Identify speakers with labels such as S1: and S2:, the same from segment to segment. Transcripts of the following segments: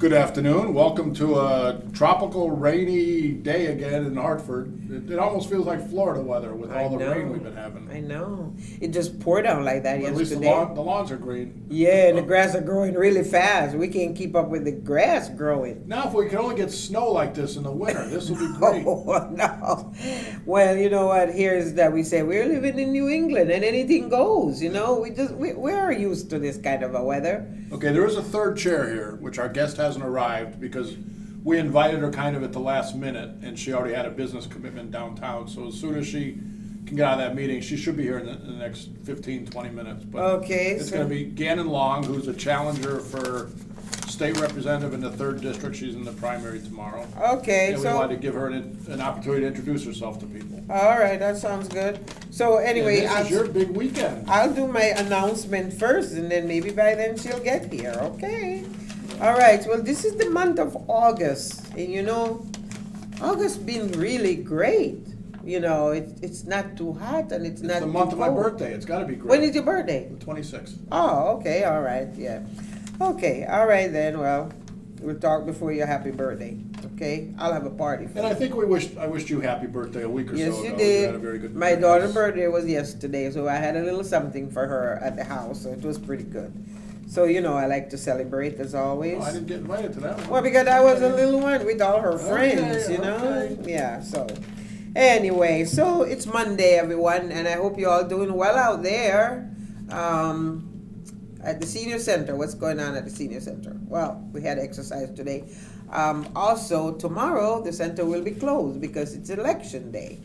S1: Good afternoon. Welcome to a tropical rainy day again in Hartford. It almost feels like Florida weather with all the rain we've been having.
S2: I know. It just poured down like that
S1: Well, at
S2: yesterday.
S1: least the lawns are green.
S2: Yeah, and the grass are growing really fast. We can't keep up with the grass growing.
S1: Now, if we could only get snow like this in the winter, this would be great.
S2: Oh, no. Well, you know what? Here's that we say we're living in New England and anything goes, you know? We're used to this kind of a weather.
S1: Okay, there is a third chair here, which our guest hasn't arrived because we invited her kind of at the last minute and she already had a business commitment downtown. So as soon as she can get out of that meeting, she should be here in the next 15, 20 minutes. But
S2: Okay,
S1: it's
S2: so-
S1: going to be Gannon Long, who's a challenger for state representative in the 3rd District. She's in the primary tomorrow.
S2: Okay,
S1: And we
S2: so,
S1: wanted to give her an opportunity to introduce herself to people.
S2: all right, that sounds good. So anyway,
S1: And this is your big weekend.
S2: I'll do my announcement first, and then maybe by then she'll get here, okay? All right, well, this is the month of August, and you know, August been really great. You know, it's not too hot, and it's not
S1: It's the
S2: too
S1: month of my
S2: cold.
S1: birthday. It's got to be great.
S2: When is your birthday?
S1: The 26th.
S2: Oh, okay, all right, yeah. Okay, all right then, well, we'll talk before your happy birthday, okay? I'll have a party for
S1: And
S2: you.
S1: I think I wished you happy birthday a week or
S2: Yes,
S1: so
S2: you
S1: ago.
S2: did.
S1: had a very good
S2: My
S1: birthday.
S2: daughter's birthday was yesterday, so I had a little something for her at the house, so it was pretty good. So, you know, I like to celebrate as always.
S1: Oh, I didn't get invited to that one.
S2: Well, because I was a little one with all her
S1: Okay,
S2: friends, you know?
S1: okay.
S2: Yeah, so. Anyway, so it's Monday, everyone, and I hope you're all doing well out there. At the senior center, what's going on at the senior center? Well, we had exercise today. Also, tomorrow the center will be closed because it's election day,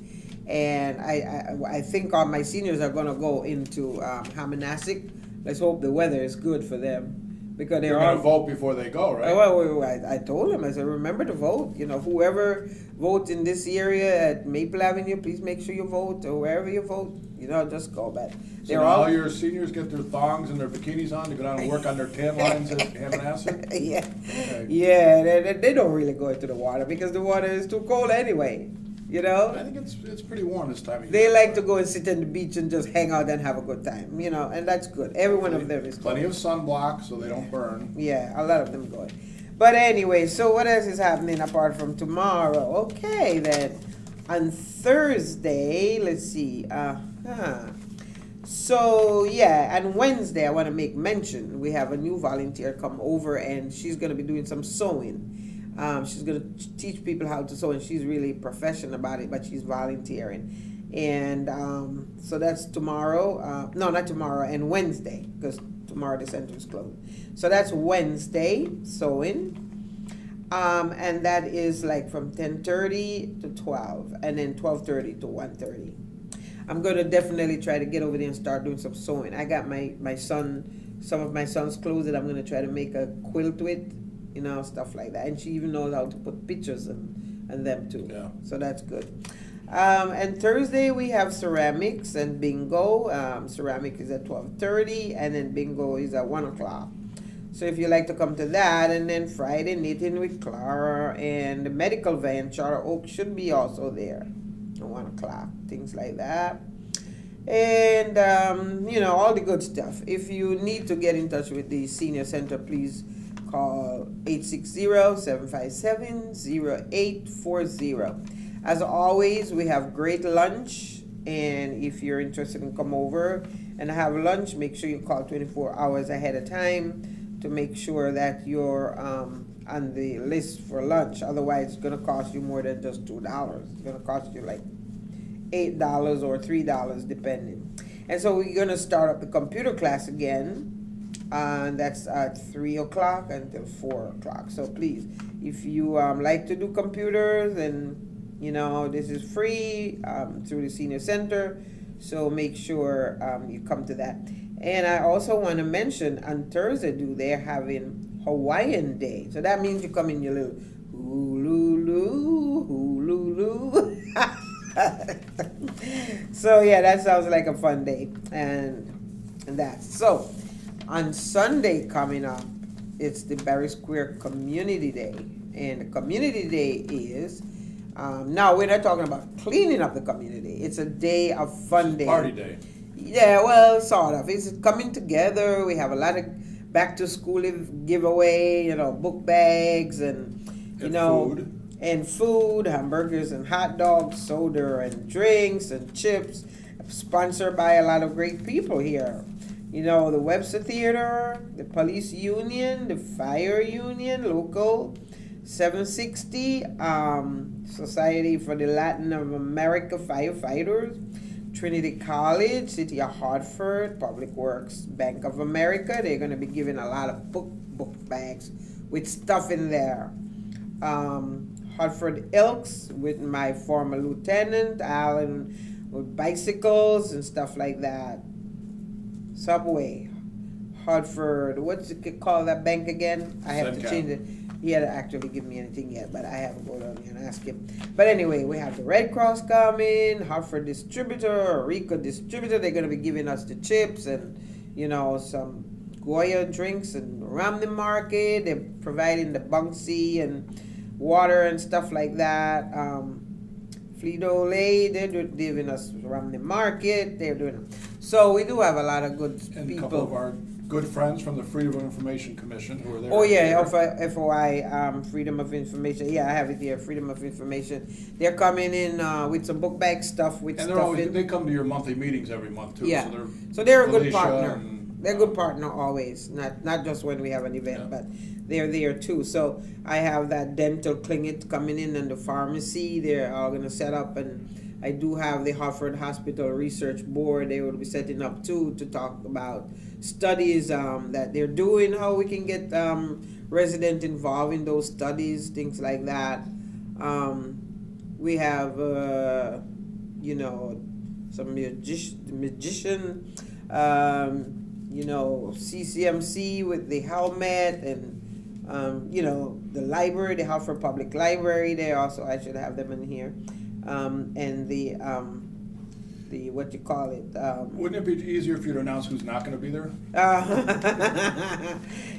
S2: and I think all my seniors are going to go into Hammonasset. Let's hope the weather is good for them because
S1: They're
S2: they're
S1: going
S2: all
S1: to vote before they go, right?
S2: Well, I told him, I said, remember to vote. You know, whoever votes in this area at Maple Avenue, please make sure you vote, or wherever you vote, you know, just go back.
S1: So
S2: They're
S1: now
S2: all,
S1: your seniors get their thongs and their bikinis on to go down and work on their tan lines at Hammonasset?
S2: yeah,
S1: Okay.
S2: yeah, they don't really go into the water because the water is too cold anyway, you
S1: I
S2: know.
S1: think it's pretty warm this time of year.
S2: They like to go and sit on the beach and just hang out and have a good time, you know, and that's good. Every one of them is
S1: Plenty
S2: good.
S1: of sunblock so they don't burn.
S2: Yeah, a lot of them go. But anyway, so what else is happening apart from tomorrow? Okay, then on Thursday, let's see. So yeah, and Wednesday I want to make mention we have a new volunteer come over and she's going to be doing some sewing. She's going to teach people how to sew, and she's really professional about it, but she's volunteering. And so that's tomorrow. No, not tomorrow, and Wednesday, because tomorrow the center is closed. So that's Wednesday, sewing. And that is like from 10:30 to 12, and then 12:30 to 1:30. I'm going to definitely try to get over there and start doing some sewing. I got my son, some of my son's clothes that I'm going to try to make a quilt with, you know, stuff like that. And she even knows how to put pictures and them too.
S1: Yeah.
S2: So that's good. And Thursday we have ceramics and bingo. Ceramic is at 12:30, and then bingo is at 1 o'clock. So if you like to come to that, and then Friday knitting with Clara, and the medical van, Charter Oak, should be also there at 1 o'clock, things like that. And you know, all the good stuff. If you need to get in touch with the senior center, please call 860-757-0840. As always, we have great lunch, and if you're interested in come over and have lunch, make sure you call 24 hours ahead of time to make sure that you're on the list for lunch. Otherwise, it's going to cost you more than just $2. It's going to cost you like $8 or $3 depending. And so we're going to start up the computer class again, and that's at 3 o'clock until 4 o'clock. So please, if you like to do computers, and you know, this is free through the senior center, so make sure you come to that. And I also want to mention on Thursday, they're having Hawaiian Day. So that means you come in your little hululu, hululu. So yeah, that sounds like a fun day, and that. So on Sunday coming up, it's the Barry Square Community Day, and the Community Day is now we're not talking about cleaning up the community. It's a day of fun day.
S1: Party day.
S2: Yeah, well, sort of. It's coming together. We have a lot of back to school giveaway, book bags
S1: And food.
S2: and food, hamburgers and hot dogs, soda and drinks and chips, sponsored by a lot of great people here. The Webster Theater, the Police Union, the Fire Union, local 760, Society for the Latin America Firefighters, Trinity College, City of Hartford, Public Works, Bank of America. They're going to be giving a lot of book bags with stuff in there. Hartford Elks with my former lieutenant, Alan, with bicycles and stuff like that. Subway, Hartford, what's it called, that bank again? I have to
S1: Sedcap.
S2: change it. He hadn't actually given me anything yet, but I haven't go down there and ask him. But anyway, we have the Red Cross coming, Hartford Distributor, Rico Distributor. They're going to be giving us the chips and, some Goya drinks and Ramney Market. They're providing the Bunksy and water and stuff like that. Fleet-O-Lay, they're giving us Ramney Market. They're doing so we do have a lot of good
S1: And
S2: people.
S1: a couple of our good friends from the Freedom of Information Commission who are there.
S2: Oh yeah, FOI, Freedom of Information. Yeah, I have it here, Freedom of Information. They're coming in with some book bag stuff with
S1: And
S2: stuff in.
S1: they come to your monthly meetings every month too.
S2: Yeah.
S1: So
S2: they're a good
S1: Alicia
S2: partner.
S1: and,
S2: They're a good partner always, not just when we have an event,
S1: Yeah.
S2: but they're there too. So I have that dental clinic coming in and the pharmacy. They're all gonna set up, and I do have the Hartford Hospital Research Board. They will be setting up too to talk about studies that they're doing, how we can get residents involved in those studies, things like that. We have some magician, CCMC with the helmet and the library, the Hartford Public Library. They also, I should have them in here. And the what you call it?
S1: wouldn't it be easier for you to announce who's not going to be there?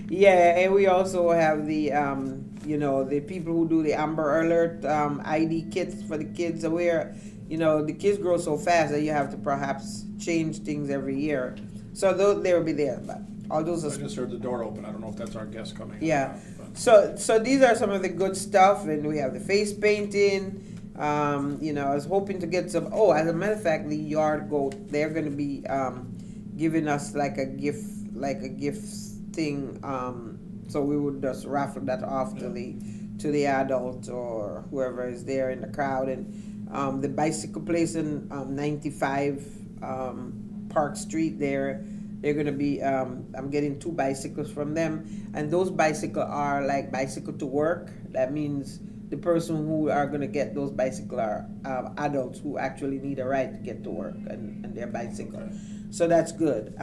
S2: Yeah, and we also have the the people who do the Amber Alert ID kits for the kids. Where the kids grow so fast that you have to perhaps change things every year. So they will be there, but all those are
S1: I just heard the door open. I don't know if that's our guest coming.
S2: yeah.
S1: Or not, but-
S2: So these are some of the good stuff, and we have the face painting. I was hoping to get some. Oh, as a matter of fact, the yard goat, they're going to be giving us like a gift thing. So we would just raffle that off to the adult or whoever is there in the crowd. And the bicycle place in 95 Park Street there. They're going to be, I'm getting 2 bicycles from them. And those bicycles are like bicycle to work. That means the person who are going to get those bicycles are adults who actually need a ride to get to work and their bicycle.
S1: Okay.
S2: So that's good.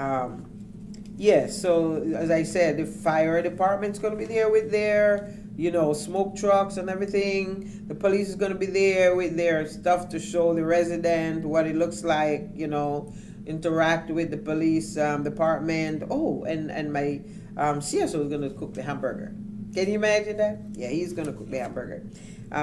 S2: So as I said, the fire department's going to be there with their, smoke trucks and everything. The police is going to be there with their stuff to show the resident what it looks like, interact with the police department. Oh, and my CSO is going to cook the hamburger. Can you imagine that? Yeah, he's going to cook the hamburger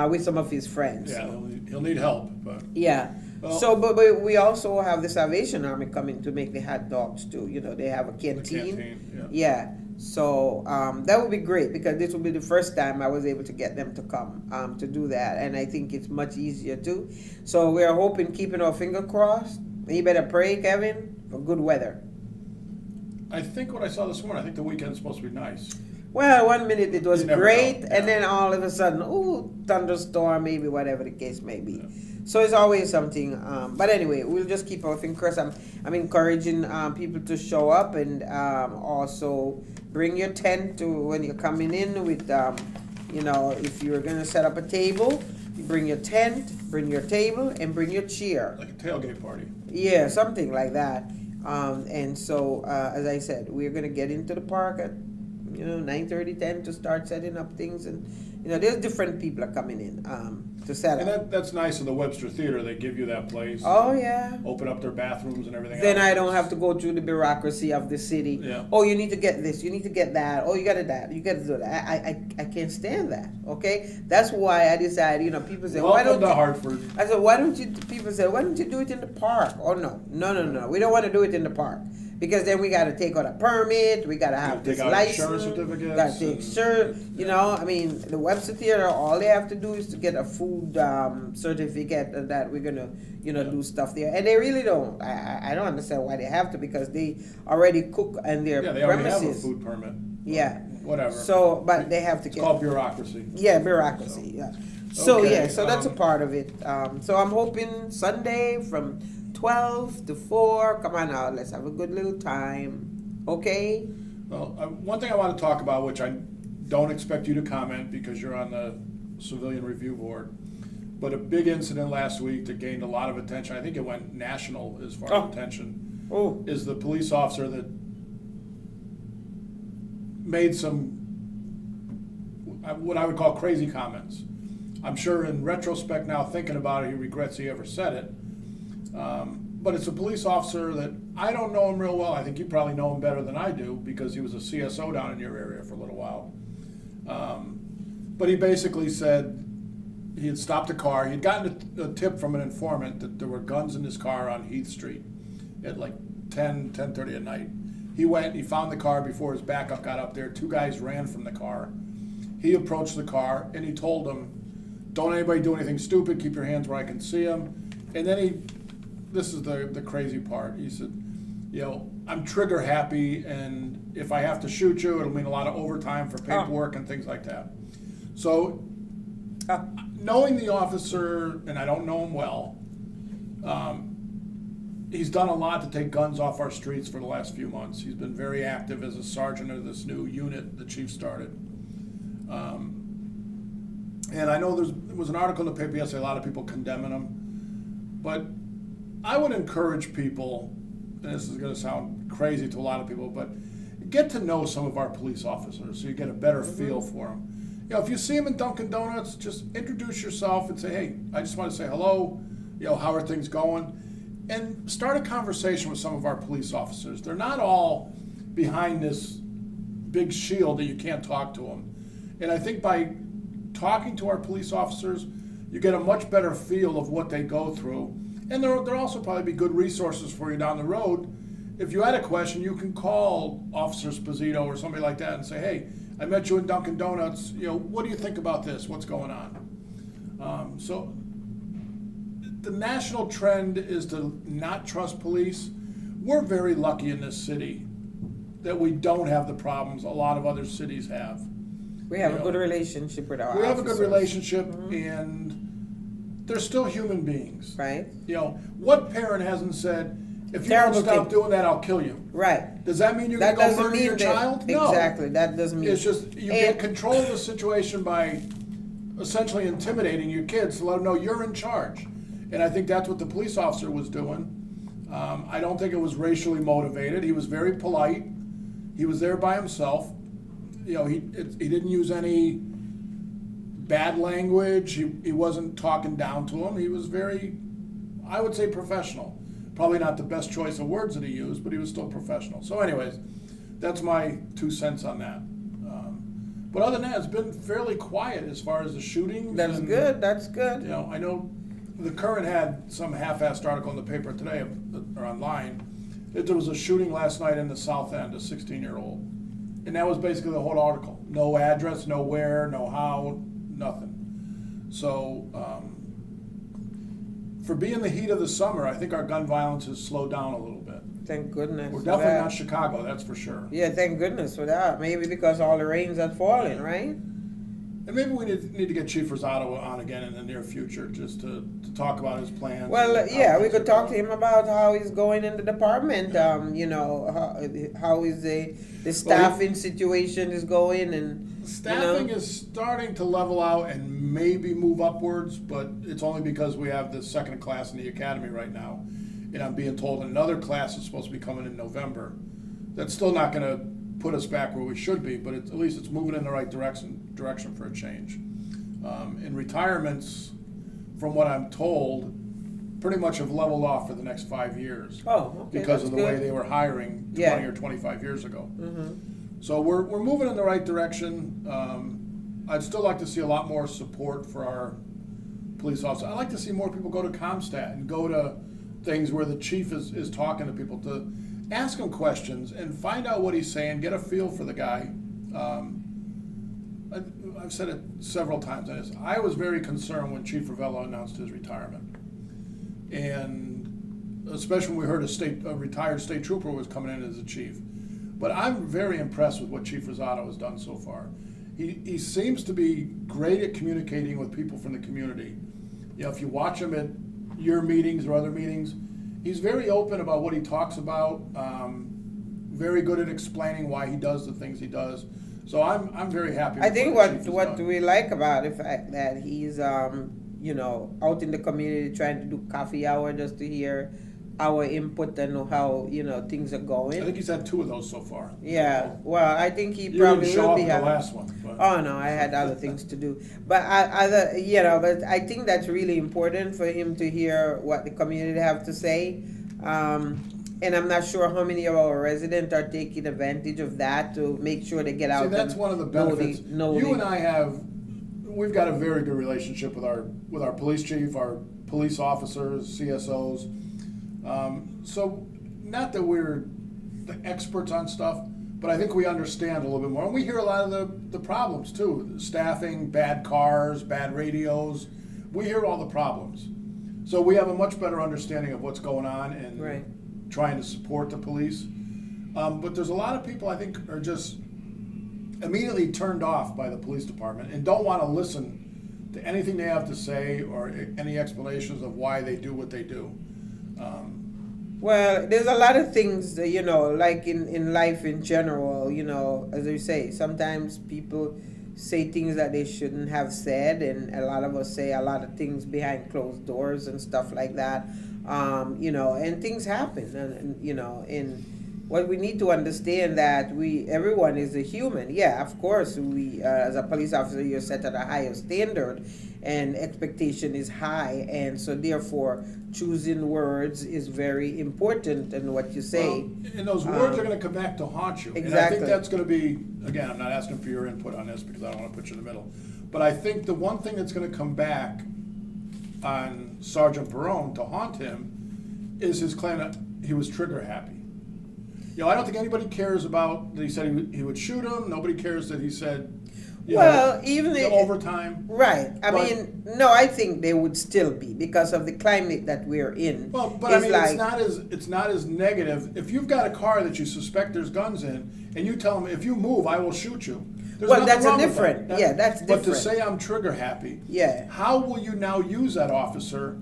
S2: with some of his friends.
S1: Yeah, he'll need help, but
S2: Yeah.
S1: Well-
S2: So, but we also have the Salvation Army coming to make the hot dogs too. They have a
S1: the
S2: canteen.
S1: canteen,
S2: Yeah. So that would be great because this will be the first time I was able to get them to come to do that, and I think it's much easier too. So we're hoping, keeping our finger crossed. You better pray, Kevin, for good weather.
S1: I think what I saw this morning, I think the weekend's supposed to be nice.
S2: Well, 1 minute it was
S1: You never
S2: great,
S1: know,
S2: and
S1: yeah.
S2: then all of a sudden, ooh, thunderstorm, maybe whatever the case may be.
S1: Yeah.
S2: So it's always something. But anyway, we'll just keep our fingers crossed. I'm encouraging people to show up and also bring your tent to when you're coming in with, if you're going to set up a table, you bring your tent, bring your table, and bring your chair.
S1: Like a tailgate party.
S2: Yeah, something like that. And so, as I said, we're going to get into the park at 9:30, 10 to start setting up things, and there's different people are coming in to set
S1: And
S2: up.
S1: that's nice of the Webster Theater. They give you that place.
S2: Oh yeah.
S1: Open up their bathrooms and everything
S2: Then
S1: else.
S2: I don't have to go through the bureaucracy of the city.
S1: Yeah.
S2: Oh, you need to get this. You need to get that. Oh, you got to that. You got to do that. I can't stand that. Okay, that's why I decided. People say, why
S1: Welcome
S2: don't
S1: to
S2: you?
S1: Hartford.
S2: I said, why don't you? People say, why don't you do it in the park? Oh no. We don't want to do it in the park. because then we gotta take out a permit, we gotta have
S1: Take
S2: this
S1: out insurance
S2: license,
S1: certificates
S2: gotta take
S1: and-
S2: you know, I mean, the Webster Theater, all they have to do is to get a food, certificate that we're gonna, you know, do stuff there, and they really don't, I don't understand why they have to, because they already cook on their
S1: Yeah, they already have a
S2: premises.
S1: food permit.
S2: Yeah.
S1: Whatever.
S2: So, but they have to
S1: It's
S2: get.
S1: called bureaucracy.
S2: Yeah, bureaucracy, yeah. So,
S1: Okay,
S2: yeah, so that's a part of it. So I'm hoping Sunday from 12 to 4, come on out, let's have a good little time, okay?
S1: Well, one thing I want to talk about, which I don't expect you to comment because you're on the Civilian Review Board, but a big incident last week that gained a lot of attention, I think it went national as far as attention, is the police officer that made some, what I would call crazy comments. I'm sure in retrospect now, thinking about it, he regrets he ever said it. But it's a police officer that I don't know him real well. I think you probably know him better than I do because he was a CSO down in your area for a little while. But he basically said he had stopped a car. He had gotten a tip from an informant that there were guns in his car on Heath Street at like 10:30 at night. He went, he found the car before his backup got up there. 2 guys ran from the car. He approached the car and he told them, "Don't anybody do anything stupid, keep your hands where I can see them." And then this is the crazy part, he said, you know, "I'm trigger happy, and if I have to shoot you, it'll mean a lot of overtime for paperwork and things like that." So, knowing the officer, and I don't know him well, he's done a lot to take guns off our streets for the last few months. He's been very active as a sergeant of this new unit the chief started. And I know there was an article in the paper yesterday, a lot of people condemning him. But I would encourage people, and this is going to sound crazy to a lot of people, but get to know some of our police officers so you get a better feel for them. You know, if you see them in Dunkin' Donuts, just introduce yourself and say, "Hey, I just want to say hello. You know, how are things going?" And start a conversation with some of our police officers. They're not all behind this big shield that you can't talk to them. And I think by talking to our police officers, you get a much better feel of what they go through. And there'll also probably be good resources for you down the road. If you had a question, you can call Officer Sposito or somebody like that and say, "Hey, I met you in Dunkin' Donuts. You know, what do you think about this? What's going on?" So the national trend is to not trust police. We're very lucky in this city that we don't have the problems a lot of other cities have.
S2: We have a good relationship with our
S1: We have a good
S2: officers.
S1: relationship, and they're still human beings.
S2: Right,
S1: You know, what parent hasn't said, "If you
S2: Terrible
S1: don't stop
S2: thing.
S1: doing that, I'll kill you"?
S2: right.
S1: Does that mean you're
S2: That
S1: going to go
S2: doesn't
S1: murder
S2: mean
S1: your
S2: that,
S1: child? No.
S2: exactly, that doesn't mean.
S1: It's just you get control of the situation by essentially intimidating your kids to let them know you're in charge. And I think that's what the police officer was doing. I don't think it was racially motivated. He was very polite. He was there by himself. You know, he didn't use any bad language. He wasn't talking down to him. He was very, I would say, professional. Probably not the best choice of words that he used, but he was still professional. So anyways, that's my 2 cents on that. But other than that, it's been fairly quiet as far as the shootings.
S2: That's
S1: and,
S2: good, that's good.
S1: You know, I know the Current had some half-assed article in the paper today, or online, that there was a shooting last night in the South End, a 16-year-old. And that was basically the whole article. No address, no where, no how, nothing. So, for being the heat of the summer, I think our gun violence has slowed down a little bit.
S2: Thank goodness.
S1: We're
S2: for
S1: definitely
S2: that.
S1: not Chicago, that's for sure.
S2: Yeah, thank goodness for that. Maybe because all the rains are falling, right?
S1: And maybe we need to get Chief Rosado on again in the near future, just to talk about his plans.
S2: Well,
S1: and
S2: yeah,
S1: how
S2: we
S1: things
S2: could
S1: are
S2: talk to
S1: going.
S2: him about how he's going in the department. You know, how is the staffing situation is going, and
S1: Staffing
S2: you know,
S1: is starting to level out and maybe move upwards, but it's only because we have the second class in the academy right now. And I'm being told another class is supposed to be coming in November. That's still not going to put us back where we should be, but at least it's moving in the right direction for a change. And retirements, from what I'm told, pretty much have leveled off for the next 5 years.
S2: oh, okay,
S1: Because
S2: that's
S1: of the
S2: good.
S1: way they were hiring 20
S2: Yeah.
S1: or 25 years ago.
S2: Mm-hmm.
S1: So we're moving in the right direction. I'd still like to see a lot more support for our police officers. I'd like to see more people go to ComStat and go to things where the chief is talking to people, to ask him questions and find out what he's saying, get a feel for the guy. I've said it several times on this. I was very concerned when Chief Ravello announced his retirement. And especially when we heard a retired state trooper was coming in as a chief. But I'm very impressed with what Chief Rosado has done so far. He seems to be great at communicating with people from the community. You know, if you watch him at your meetings or other meetings, he's very open about what he talks about, very good at explaining why he does the things he does. So I'm very happy with
S2: I think
S1: what the chief has
S2: what
S1: done.
S2: we like about the fact that he's you know, out in the community trying to do coffee hour just to hear our input and know how, you know, things are
S1: I
S2: going.
S1: think he's had 2 of those so far.
S2: Yeah, well, I think he
S1: You
S2: probably
S1: didn't show
S2: will
S1: up
S2: be
S1: at the
S2: having.
S1: last one. But.
S2: Oh no, I had other things to do. But but I think that's really important for him to hear what the community have to say. And I'm not sure how many of our residents are taking advantage of that to make sure they get out.
S1: See, that's one of the benefits. You and I we've got a very good relationship with our police chief, our police officers, CSOs. So not that we're the experts on stuff, but I think we understand a little bit more. And we hear a lot of the problems too. Staffing, bad cars, bad radios. We hear all the problems. So we have a much better understanding of what's going on and
S2: Right.
S1: trying to support the police. But there's a lot of people I think are just immediately turned off by the police department and don't want to listen to anything they have to say or any explanations of why they do what they do.
S2: Well, there's a lot of things that, you know, like in life in general, you know, as I say, sometimes people say things that they shouldn't have said, and a lot of us say a lot of things behind closed doors and stuff like that. You know, and things happen, and you know, and what we need to understand that everyone is a human. Yeah, of course, we as a police officer, you're set at a higher standard, and expectation is high, and so therefore choosing words is very important in what you say.
S1: Well, and those words are going to come back to haunt you. And I
S2: Exactly.
S1: think that's going to be, again, I'm not asking for your input on this because I don't want to put you in the middle. But I think the one thing that's going to come back on Sergeant Perone to haunt him is his claim that he was trigger happy. You know, I don't think anybody cares about that he said he would shoot him. Nobody cares that he said, you know,
S2: even
S1: the overtime.
S2: right. I
S1: But-
S2: mean, no, I think they would still be because of the climate that we're in.
S1: Well, but I
S2: It's
S1: mean,
S2: like-
S1: it's not as negative. If you've got a car that you suspect there's guns in, and you tell them, if you move, I will shoot you. There's
S2: Well,
S1: nothing
S2: that's a
S1: wrong with
S2: different-
S1: that.
S2: yeah, that's
S1: But to
S2: different.
S1: say I'm trigger happy,
S2: Yeah.
S1: how will you now use that officer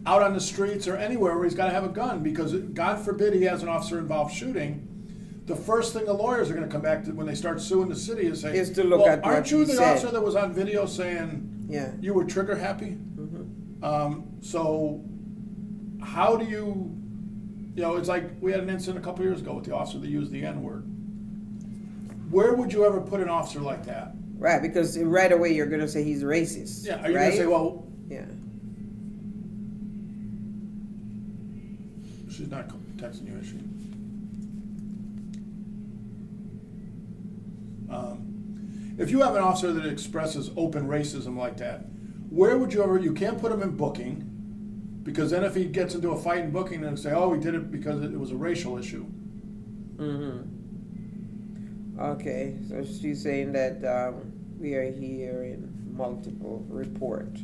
S1: out on the streets or anywhere where he's got to have a gun? Because God forbid he has an officer involved shooting. The first thing the lawyers are going to come back to when they start suing the city is say,
S2: Is to look
S1: well,
S2: at what
S1: aren't you
S2: he
S1: the
S2: said."
S1: officer that was on video saying
S2: Yeah.
S1: you were trigger happy? So how do you know, it's like we had an incident a couple years ago with the officer that used the N-word. Where would you ever put an officer like that?
S2: Right, because right away you're going to say he's racist.
S1: Yeah, are you
S2: right?
S1: going to say, well,
S2: Yeah.
S1: she's not texting you, is she? If you have an officer that expresses open racism like that, where would you can't put him in booking, because then if he gets into a fight in booking, then say, oh, he did it because it was a racial issue.
S2: Okay, so she's saying that we are hearing multiple report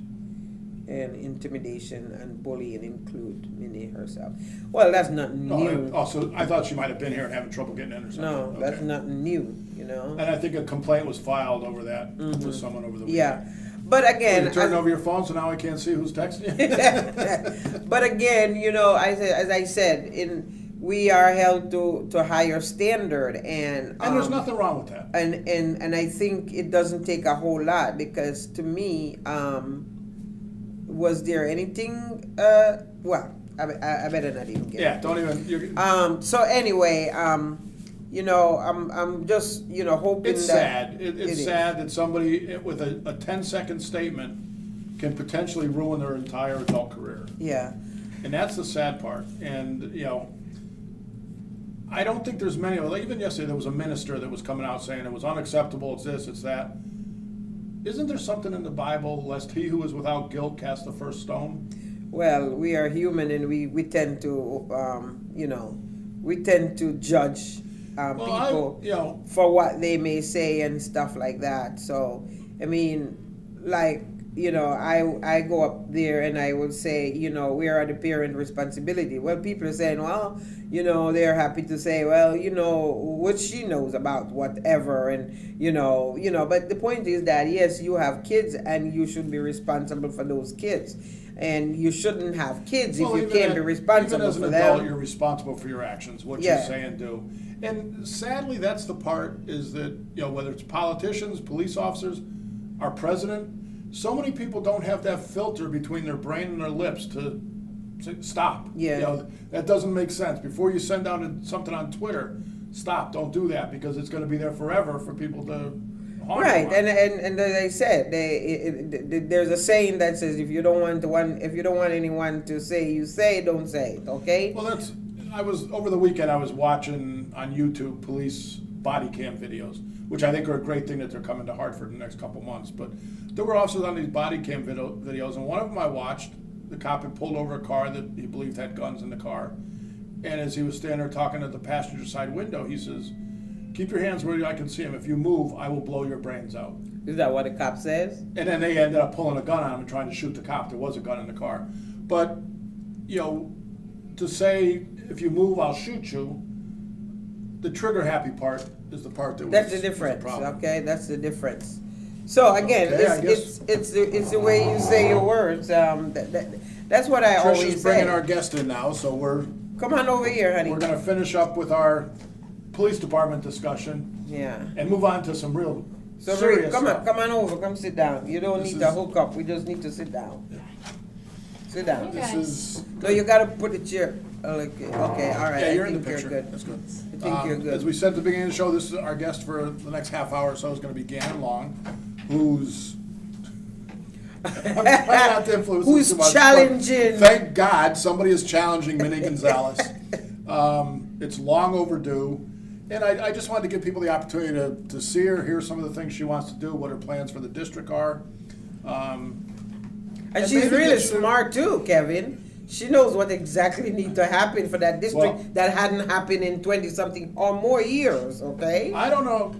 S2: and intimidation and bullying include Minnie herself. Well, that's not new.
S1: So I thought she might have been here and having trouble getting in or something.
S2: No, that's
S1: Okay.
S2: not new, you know.
S1: And I think a complaint was filed over that with someone over the weekend.
S2: Yeah, but
S1: Well,
S2: again,
S1: you turned over your phone, so now I can't see who's texting you.
S2: but again, you know, as I said, we are held to higher standard, and
S1: And there's nothing wrong with that.
S2: and I think it doesn't take a whole lot, because to me, was there anything? Well, I better not even get.
S1: Yeah, don't even.
S2: So anyway, you know, I'm just, you know, hoping
S1: It's
S2: that
S1: sad. It's sad that somebody with a 10-second statement can potentially ruin their entire adult career.
S2: Yeah.
S1: And that's the sad part. And, you know, I don't think there's many. Even yesterday there was a minister that was coming out saying it was unacceptable, it's this, it's that. Isn't there something in the Bible, lest he who is without guilt cast the first stone?
S2: Well, we are human, and we tend to, you know, we tend to judge
S1: Well,
S2: people
S1: you know,
S2: for what they may say and stuff like that. So, I mean, like, I go up there and I would say, where are the parent responsibility? Well, people are saying, well, they're happy to say, well, what she knows about whatever. And, but the point is that, yes, you have kids and you should be responsible for those kids. And you shouldn't have kids if you can't be responsible
S1: even
S2: for
S1: as an adult,
S2: them.
S1: you're responsible for your actions, what you say and do. And sadly, that's the part is that, whether it's politicians, police officers, our president, so many people don't have that filter between their brain and their lips to say, stop.
S2: Yeah.
S1: That doesn't make sense. Before you send out something on Twitter, stop, don't do that because it's going to be there forever for people to harm.
S2: Right, and as I said, there's a saying that says if you don't want anyone to say, you say, don't say it. Okay.
S1: Well, over the weekend. I was watching on YouTube police body cam videos, which I think are a great thing that they're coming to Hartford in the next couple months. But there were officers on these body cam videos, and one of them I watched. The cop had pulled over a car that he believed had guns in the car, and as he was standing there talking at the passenger side window, he says, "Keep your hands where I can see them. If you move, I will blow your brains out."
S2: Is that what the cop says?
S1: And then they ended up pulling a gun on him and trying to shoot the cop. There was a gun in the car. But, to say, if you move, I'll shoot you, the trigger happy part is the part that
S2: That's the
S1: was the
S2: difference.
S1: problem.
S2: Okay, that's the difference. So again,
S1: Okay, I
S2: it's the way you say your words. That's what I always
S1: Trisha's
S2: say.
S1: bringing our guest in now, so we're
S2: Come on over here, honey.
S1: going to finish up with our police department discussion
S2: Yeah.
S1: and move on to some real
S2: So
S1: serious
S2: come
S1: stuff.
S2: on over. Come sit down. You don't
S1: This
S2: need to
S1: is-
S2: hook up. We just need to sit down. Sit down.
S1: This is
S2: No, you gotta put the chair. Okay, all right.
S1: yeah, you're in the
S2: think you're
S1: picture.
S2: good.
S1: That's good.
S2: I think you're good.
S1: As we said at the beginning of the show, this is our guest for the next half hour or so is going to be Gannon Long, who's I'm trying not to influence him
S2: Who's
S1: too much, but
S2: challenging.
S1: Thank God somebody is challenging Minnie Gonzalez. It's long overdue. And I just wanted to give people the opportunity to see her, hear some of the things she wants to do, what her plans for the district are.
S2: And
S1: and
S2: she's
S1: maybe
S2: really
S1: get you-
S2: smart too, Kevin. She knows what exactly needs to happen for that district
S1: Well-
S2: that hadn't happened in 20-something or more years, okay?
S1: I don't know.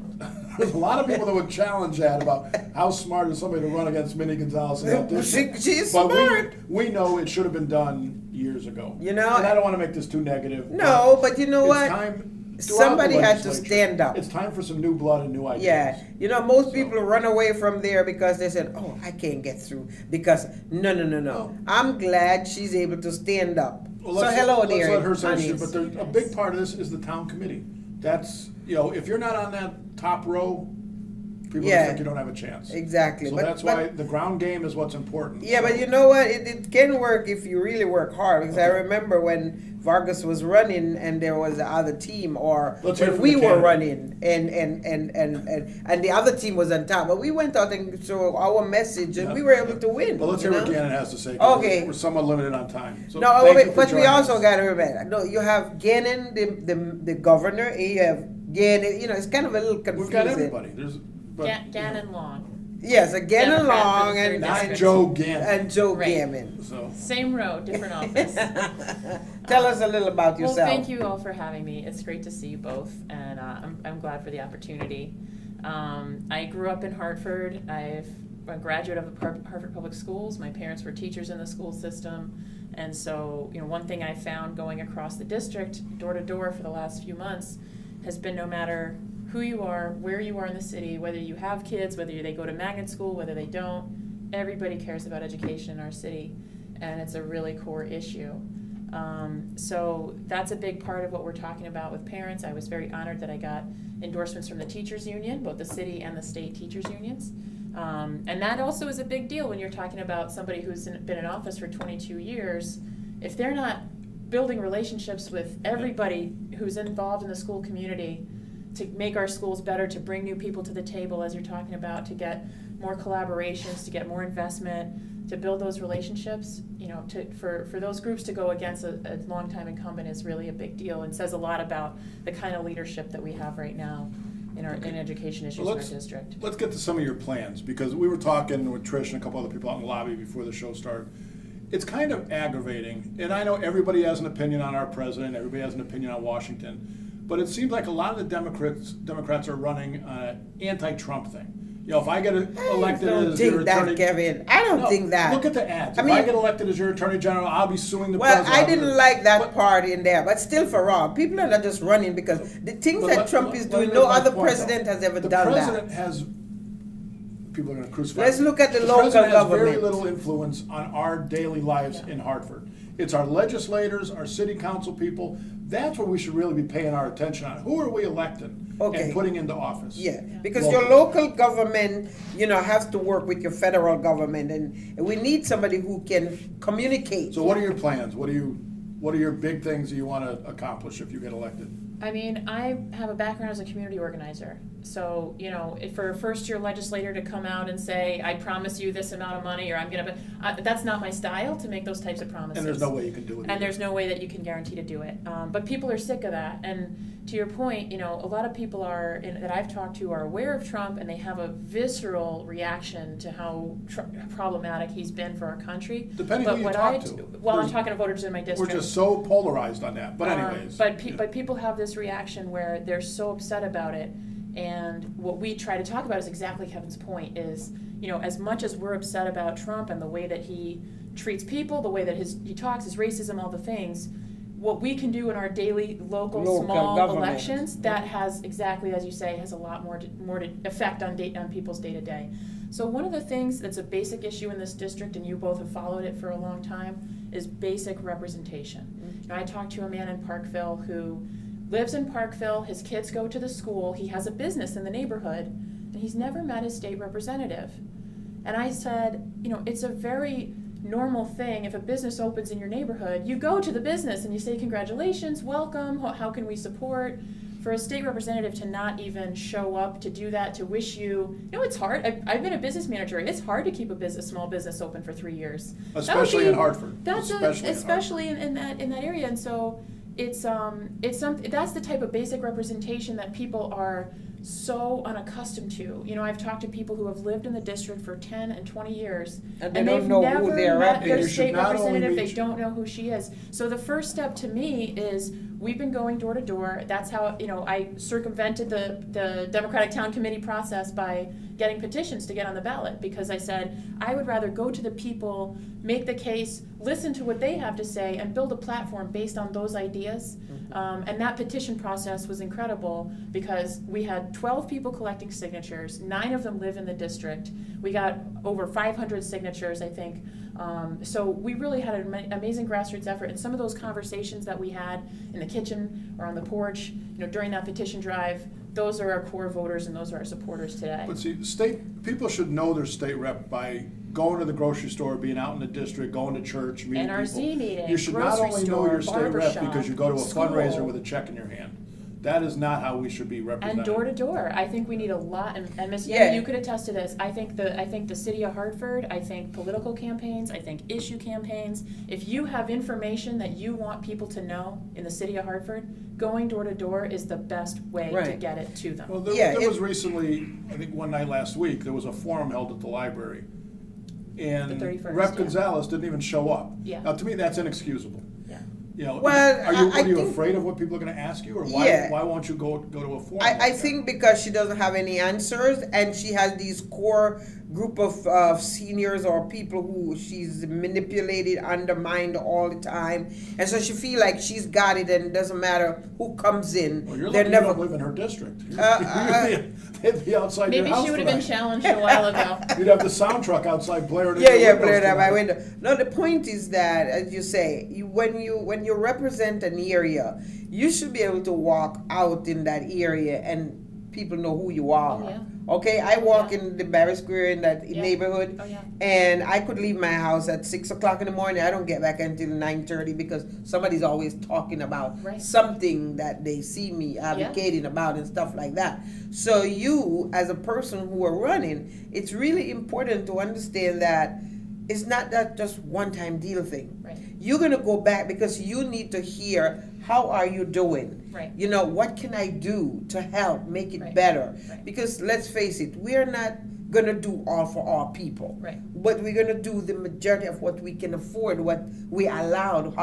S1: There's a lot of people that would challenge that about how smart is somebody to run against Minnie Gonzalez in that district.
S2: She's
S1: But
S2: smart.
S1: we know it should have been done years ago.
S2: You know,
S1: and I don't want to make this too negative.
S2: No, but you know
S1: it's
S2: what?
S1: Time, throughout the
S2: Somebody had to
S1: legislature,
S2: stand up.
S1: It's time for some new blood and new ideas.
S2: Yeah, most people run away from there because they said, "Oh, I can't get through." Because no. I'm glad she's able to stand up.
S1: Well,
S2: So
S1: let's,
S2: hello there,
S1: let's let her say
S2: honey.
S1: shit, but a big part of this is the town committee. That's if you're not on that top row, people
S2: Yeah.
S1: think you don't have a chance.
S2: Exactly.
S1: So
S2: But-
S1: that's
S2: but-
S1: why the ground game is what's important.
S2: Yeah,
S1: So-
S2: but you know what? It can work if you really work hard. Because I remember when Vargas was running and there was the other team, or
S1: Let's hear
S2: when
S1: from
S2: we
S1: the
S2: were
S1: candidate.
S2: running and the other team was on top. But we went out and showed our message and
S1: Yeah.
S2: we were able to win.
S1: Well, let's
S2: you
S1: hear what
S2: know?
S1: Gannon has to say. 'Cause
S2: Okay.
S1: We're somewhat limited on time. So
S2: No,
S1: thank you for
S2: but we
S1: joining
S2: also
S1: us.
S2: got to remember. No, you have Gannon, the governor. You have Gannon. It's kind of a little confusing.
S1: We've got everybody. But,
S3: Gannon Long.
S2: Yes, a Gannon
S3: Democrat for
S2: Long
S3: the
S2: and
S3: third
S1: not
S3: district.
S1: Joe Gannon.
S2: and Joe
S3: Right.
S2: Gammon.
S1: So
S3: Same row, different office.
S2: Tell us a little about yourself.
S3: Well, thank you all for having me. It's great to see you both, and I'm glad for the opportunity. I grew up in Hartford. I'm a graduate of the Hartford Public Schools. My parents were teachers in the school system, and so one thing I found going across the district, door to door for the last few months, has been no matter who you are, where you are in the city, whether you have kids, whether they go to magnet school, whether they don't, everybody cares about education in our city, and it's a really core issue. So that's a big part of what we're talking about with parents. I was very honored that I got endorsements from the teachers union, both the city and the state teachers unions. And that also is a big deal when you're talking about somebody who's been in office for 22 years. If they're not building relationships with everybody who's involved in the school community to make our schools better, to bring new people to the table, as you're talking about, to get more collaborations, to get more investment, to build those relationships, for those groups to go against a longtime incumbent is really a big deal and says a lot about the kind of leadership that we have right now in education issues in our district.
S1: Let's get to some of your plans, because we were talking with Trish and a couple other people out in the lobby before the show started. it's kind of aggravating, and I know everybody has an opinion on our president, everybody has an opinion on Washington, but it seems like a lot of the Democrats are running an anti-Trump thing. You know, if I get elected as your attorney,
S2: Kevin. I don't think that.
S1: Look at the ads.
S2: I
S1: If
S2: mean,
S1: I get elected as your attorney general, I'll be suing the
S2: well,
S1: president.
S2: I didn't like that part in there, but still for all, people are not just running because the things
S1: But
S2: that
S1: let-
S2: Trump
S1: let-
S2: is
S1: let
S2: doing,
S1: me
S2: no
S1: make my
S2: other
S1: point,
S2: president
S1: though.
S2: has ever
S1: The
S2: done
S1: president
S2: that.
S1: has. People are going to crucify.
S2: Let's
S1: me.
S2: look at the
S1: The
S2: local
S1: president has very
S2: government.
S1: little influence on our daily lives
S3: Yeah.
S1: in Hartford. It's our legislators, our city council people. That's what we should really be paying our attention on. Who are we electing
S2: Okay.
S1: and putting into office?
S2: Yeah, because
S1: Local.
S2: your local government, has to work with your federal government, and we need somebody who can communicate.
S1: So what are your plans? What are your big things that you want to accomplish if you get elected?
S3: I mean, I have a background as a community organizer. So, for a first-year legislator to come out and say, I promise you this amount of money, or I'm going to, that's not my style to make those types of promises.
S1: And there's no way you can do it.
S3: And there's no way that you can guarantee to do it. But people are sick of that. And to your point, a lot of people that I've talked to are aware of Trump, and they have a visceral reaction to how problematic he's been for our country.
S1: Depending
S3: but
S1: who you
S3: what
S1: talk
S3: I
S1: to.
S3: do, well, I'm
S1: There's-
S3: talking to voters in my district.
S1: We're just so polarized on that. But anyways.
S3: But people have this reaction where they're so upset about it, and what we try to talk about is exactly Kevin's point. Is as much as we're upset about Trump and the way that he treats people, the way that he talks, his racism, all the things. What we can do in our daily local small
S2: government.
S3: elections, that has exactly as you say, has a lot more to effect on people's day to day. So one of the things that's a basic issue in this district, and you both have followed it for a long time, is basic representation. I talked to a man in Parkville who lives in Parkville, his kids go to the school, he has a business in the neighborhood, and he's never met his state representative. And I said, it's a very normal thing. If a business opens in your neighborhood, you go to the business and you say, congratulations, welcome, how can we support? For a state representative to not even show up to do that, to wish you, it's hard. I've been a business manager. It's hard to keep a small business open for 3 years.
S1: Especially in Hartford.
S3: Especially in that area. And so it's something, that's the type of basic representation that people are so unaccustomed to. I've talked to people who have lived in the district for 10 and 20 years,
S2: And
S3: and
S2: they
S3: they've
S2: don't know
S3: never
S2: who they're
S3: met
S2: repping.
S3: their
S1: And you should
S3: state
S1: not only
S3: representative.
S1: meet-
S3: They don't know who she is. So the first step to me is we've been going door to door. That's how I circumvented the Democratic Town Committee process by getting petitions to get on the ballot, because I said I would rather go to the people, make the case, listen to what they have to say, and build a platform based on those ideas. And that petition process was incredible because we had 12 people collecting signatures. 9 of them live in the district. We got over 500 signatures, I think. So we really had an amazing grassroots effort. And some of those conversations that we had in the kitchen or on the porch, during that petition drive, those are our core voters and those are our supporters today.
S1: But see, people should know their state rep by going to the grocery store, being out in the district, going to church, meeting
S3: NRZ
S1: people.
S3: meeting,
S1: You should
S3: grocery
S1: not only know
S3: store,
S1: your state
S3: barber
S1: rep
S3: shop,
S1: because you go to a
S3: school.
S1: fundraiser with a check in your hand. That is not how we should be represented.
S3: And door to door, I think we need a lot. And Ms.
S2: Yeah.
S3: Yang, you could attest to this. I think the city of Hartford. I think political campaigns. I think issue campaigns. If you have information that you want people to know in the city of Hartford, going door to door is the best way to
S2: Right.
S3: get it to them.
S1: Well, there,
S2: Yeah,
S1: there
S2: it-
S1: was recently, I think one night last week, there was a forum held at the library. And
S3: The 31st,
S1: Rep.
S3: yeah.
S1: Gonzalez didn't even show up.
S3: Yeah.
S1: Now, to me, that's inexcusable.
S3: Yeah.
S2: Well,
S1: are
S2: I
S1: you
S2: think-
S1: afraid of what people are going to ask you, or why?
S2: Yeah.
S1: Why won't you go to a forum?
S2: I
S1: like that?
S2: think because she doesn't have any answers, and she has these core group of seniors or people who she's manipulated, undermined all the time, and so she feel like she's got it, and it doesn't matter who comes in.
S1: Well, you're
S2: they're
S1: lucky you
S2: never.
S1: don't live in her district.
S2: Uh,
S1: They'd be outside
S3: Maybe
S1: your house
S3: she would have been
S1: tonight.
S3: challenged a while ago.
S1: You'd have the sound truck outside blaring.
S2: Yeah, Blair, that my window. No, the point is that, as you say, when you represent an area, you should be able to walk out in that area and people know who you are.
S3: Oh, yeah.
S2: Okay, I walk
S3: Yeah.
S2: in the Barry Square in that
S3: Yeah.
S2: neighborhood,
S3: Oh, yeah.
S2: and I could leave my house at 6 o'clock in the morning. I don't get back until 9:30 because somebody's always talking about
S3: Right.
S2: something that they see me advocating about and stuff like that. So you, as a person who are running, it's really important to understand that it's not that just one-time deal thing.
S3: Right.
S2: You're gonna go back because you need to hear, how are you doing?
S3: Right.
S2: You know, what can I do to help make it
S3: Right.
S2: better?
S3: Right.
S2: Because let's face it, we're not gonna do all for all people.
S3: Right.
S2: But we're gonna do the majority of what we can afford, what we allowed,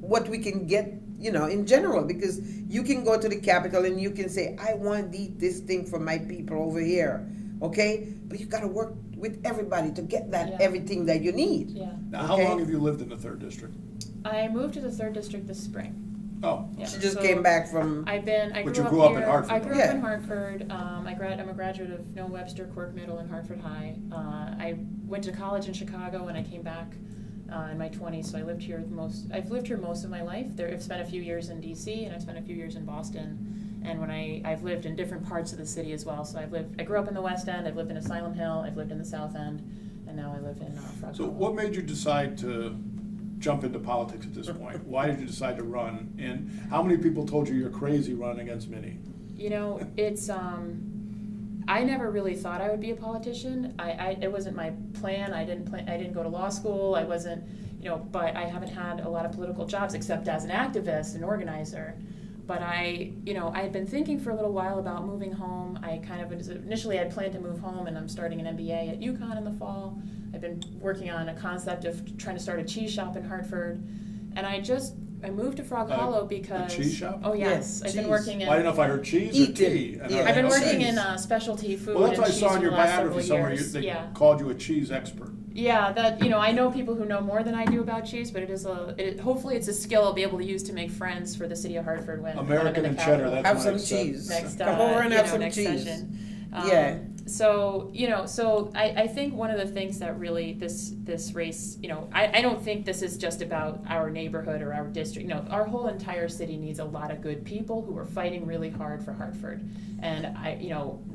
S2: what we can get, you know, in general. Because you can go to the Capitol and you can say, I want this thing for my people over here, okay? But you gotta work with everybody to get that
S3: Yeah.
S2: everything that you need.
S3: Yeah.
S1: Now, how
S2: Okay.
S1: long have you lived in the 3rd District?
S3: I moved to the 3rd District this spring.
S1: Oh,
S3: Yeah.
S2: She just
S3: So
S2: came back from.
S3: I
S1: But
S3: grew
S1: you
S3: up
S1: grew up in
S3: here.
S1: Hartford,
S3: I grew
S2: though.
S3: up in
S2: Yeah.
S3: Hartford. I'm a graduate of Noah Webster Cork Middle and Hartford High. I went to college in Chicago and I came back in my 20s. So I've lived here most of my life. I've spent a few years in DC and I've spent a few years in Boston. And I've lived in different parts of the city as well. So I grew up in the West End. I've lived in Asylum Hill. I've lived in the South End, and now I live in Frog
S1: so
S3: Hollow.
S1: what made you decide to jump into politics at this point? Why did you decide to run? And how many people told you you're crazy running against Minnie?
S3: You know, it's I never really thought I would be a politician. It wasn't my plan. I didn't go to law school. I wasn't, you know, but I haven't had a lot of political jobs except as an activist and organizer. But I had been thinking for a little while about moving home. Initially I'd planned to move home, and I'm starting an MBA at UConn in the fall. I've been working on a concept of trying to start a cheese shop in Hartford. And I moved to Frog Hollow because...
S1: A cheese shop?
S3: Oh, yes.
S2: Yeah,
S3: I've been
S2: cheese.
S3: working in...
S1: Well, I didn't know if I heard cheese or
S2: Eating.
S1: tea. And
S2: Yeah.
S1: I was
S3: I've been
S1: like,
S3: working
S1: okay.
S3: in specialty food
S1: Well, that's
S3: and
S1: what I
S3: cheese
S1: saw
S3: for
S1: in
S3: the
S1: your
S3: last
S1: biography
S3: several
S1: somewhere.
S3: years.
S1: They
S3: Yeah.
S1: called you a cheese expert.
S3: Yeah, that I know people who know more than I do about cheese, but hopefully it's a skill I'll be able to use to make friends for the city of Hartford when I'm
S1: American
S3: in
S1: and
S3: the
S1: cheddar,
S3: capital.
S1: that's
S2: Have
S1: what
S2: some
S1: I said.
S2: cheese.
S3: Next,
S2: Come over and have some
S3: next
S2: cheese.
S3: session.
S2: Yeah.
S3: So I think one of the things that really this race, I don't think this is just about our neighborhood or our district. Our whole entire city needs a lot of good people who are fighting really hard for Hartford. And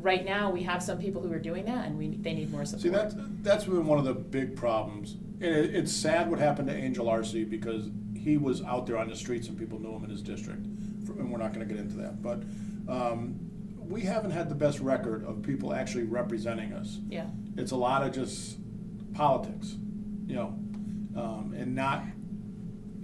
S3: right now we have some people who are doing that, and they need more support.
S1: See, that's been one of the big problems. And it's sad what happened to Angel Arce, because he was out there on the streets and people knew him in his district. And we're not going to get into that. But we haven't had the best record of people actually representing us.
S3: Yeah.
S1: It's a lot of just politics, and not,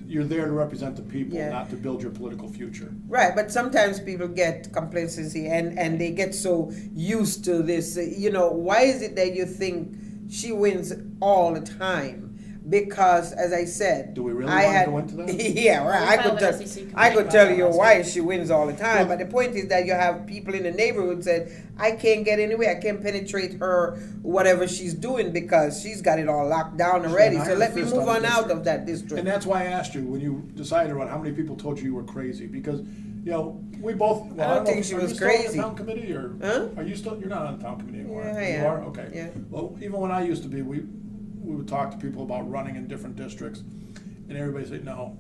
S1: you're there to represent the people,
S2: Yeah.
S1: not to build your political future.
S2: Right, but sometimes people get complacency and they get so used to this. Why is it that you think she wins all the time? Because, as I said,
S1: Do we really
S2: I
S1: want to
S2: had,
S1: go into that?
S2: Yeah, right.
S3: We
S2: I
S3: filed
S2: could
S3: an
S2: tell,
S3: SEC
S2: I could
S3: complaint
S2: tell
S3: about
S2: you
S3: that last
S2: why
S3: week.
S2: she wins all the time.
S1: Well-
S2: But the point is that you have people in the neighborhood said, I can't get anywhere. I can't penetrate her, whatever she's doing, because she's got it all locked down
S1: She's
S2: already.
S1: got an
S2: So
S1: iron
S2: let me
S1: fist
S2: move
S1: on the
S2: on out
S1: district.
S2: of that district.
S1: And that's why I asked you, when you decided to run, how many people told you were crazy? Because, we both, well,
S2: I don't
S1: know
S2: think
S1: if-
S2: she
S1: are
S2: was
S1: you still on the
S2: crazy.
S1: town committee, or
S2: Huh?
S1: are you still, you're not on the town committee anymore?
S2: Yeah, I
S1: You
S2: am.
S1: are? Okay.
S2: Yeah.
S1: Well, even when I used to be, we would talk to people about running in different districts, and everybody said, no,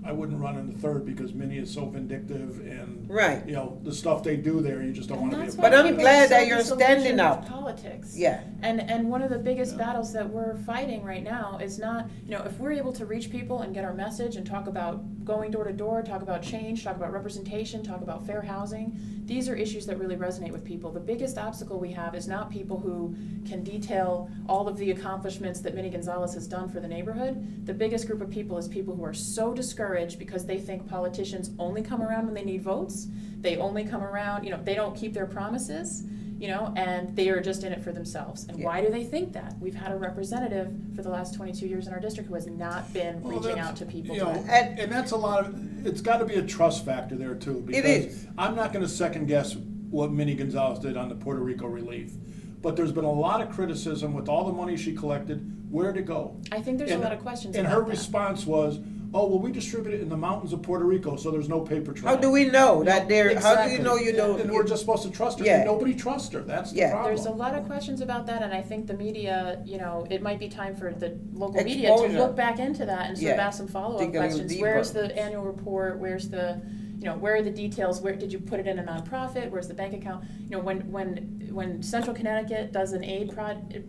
S1: I wouldn't run in the 3rd because Minnie is so vindictive, and,
S2: Right.
S1: the stuff they do there, you just don't want to be a
S3: that's
S1: part
S2: But
S3: why
S2: I'm
S1: of.
S3: people
S2: glad
S3: are so
S2: that you're standing
S3: disillusioned
S2: up.
S3: with politics.
S2: Yeah.
S3: And one of the biggest battles that we're fighting right now is not, if we're able to reach people and get our message and talk about going door to door, talk about change, talk about representation, talk about fair housing, these are issues that really resonate with people. The biggest obstacle we have is not people who can detail all of the accomplishments that Minnie Gonzalez has done for the neighborhood. The biggest group of people is people who are so discouraged because they think politicians only come around when they need votes. They only come around, they don't keep their promises, and they are just in it for themselves. And
S2: Yeah.
S3: why do they think that? We've had a representative for the last 22 years in our district who has not been
S1: Well,
S3: reaching
S1: that's-
S3: out to people.
S1: And that's a lot of, it's got to be a trust factor there too.
S2: It
S1: Because
S2: is.
S1: I'm not going to second guess what Minnie Gonzalez did on the Puerto Rico relief. But there's been a lot of criticism with all the money she collected, where'd it go?
S3: I think there's
S1: And-
S3: a lot of questions
S1: And
S3: about
S1: her
S3: that.
S1: response was, oh, well, we distribute it in the mountains of Puerto Rico, so there's no paper trail.
S2: How do we know that they're, how do
S1: Exactly.
S2: you know you don't?
S1: And we're just supposed to trust her,
S2: Yeah.
S1: and nobody trusts her, that's the
S2: Yeah.
S1: problem.
S3: There's a lot of questions about that, and I think the media, it might be time for the local media to
S2: Exposure.
S3: look back into that and sort of
S2: Yeah.
S3: ask some follow-up
S2: Dig a little
S3: questions.
S2: deeper.
S3: Where's the annual report? Where's the, where are the details? Where did you put it in a nonprofit? Where's the bank account? When when Central Connecticut does an aid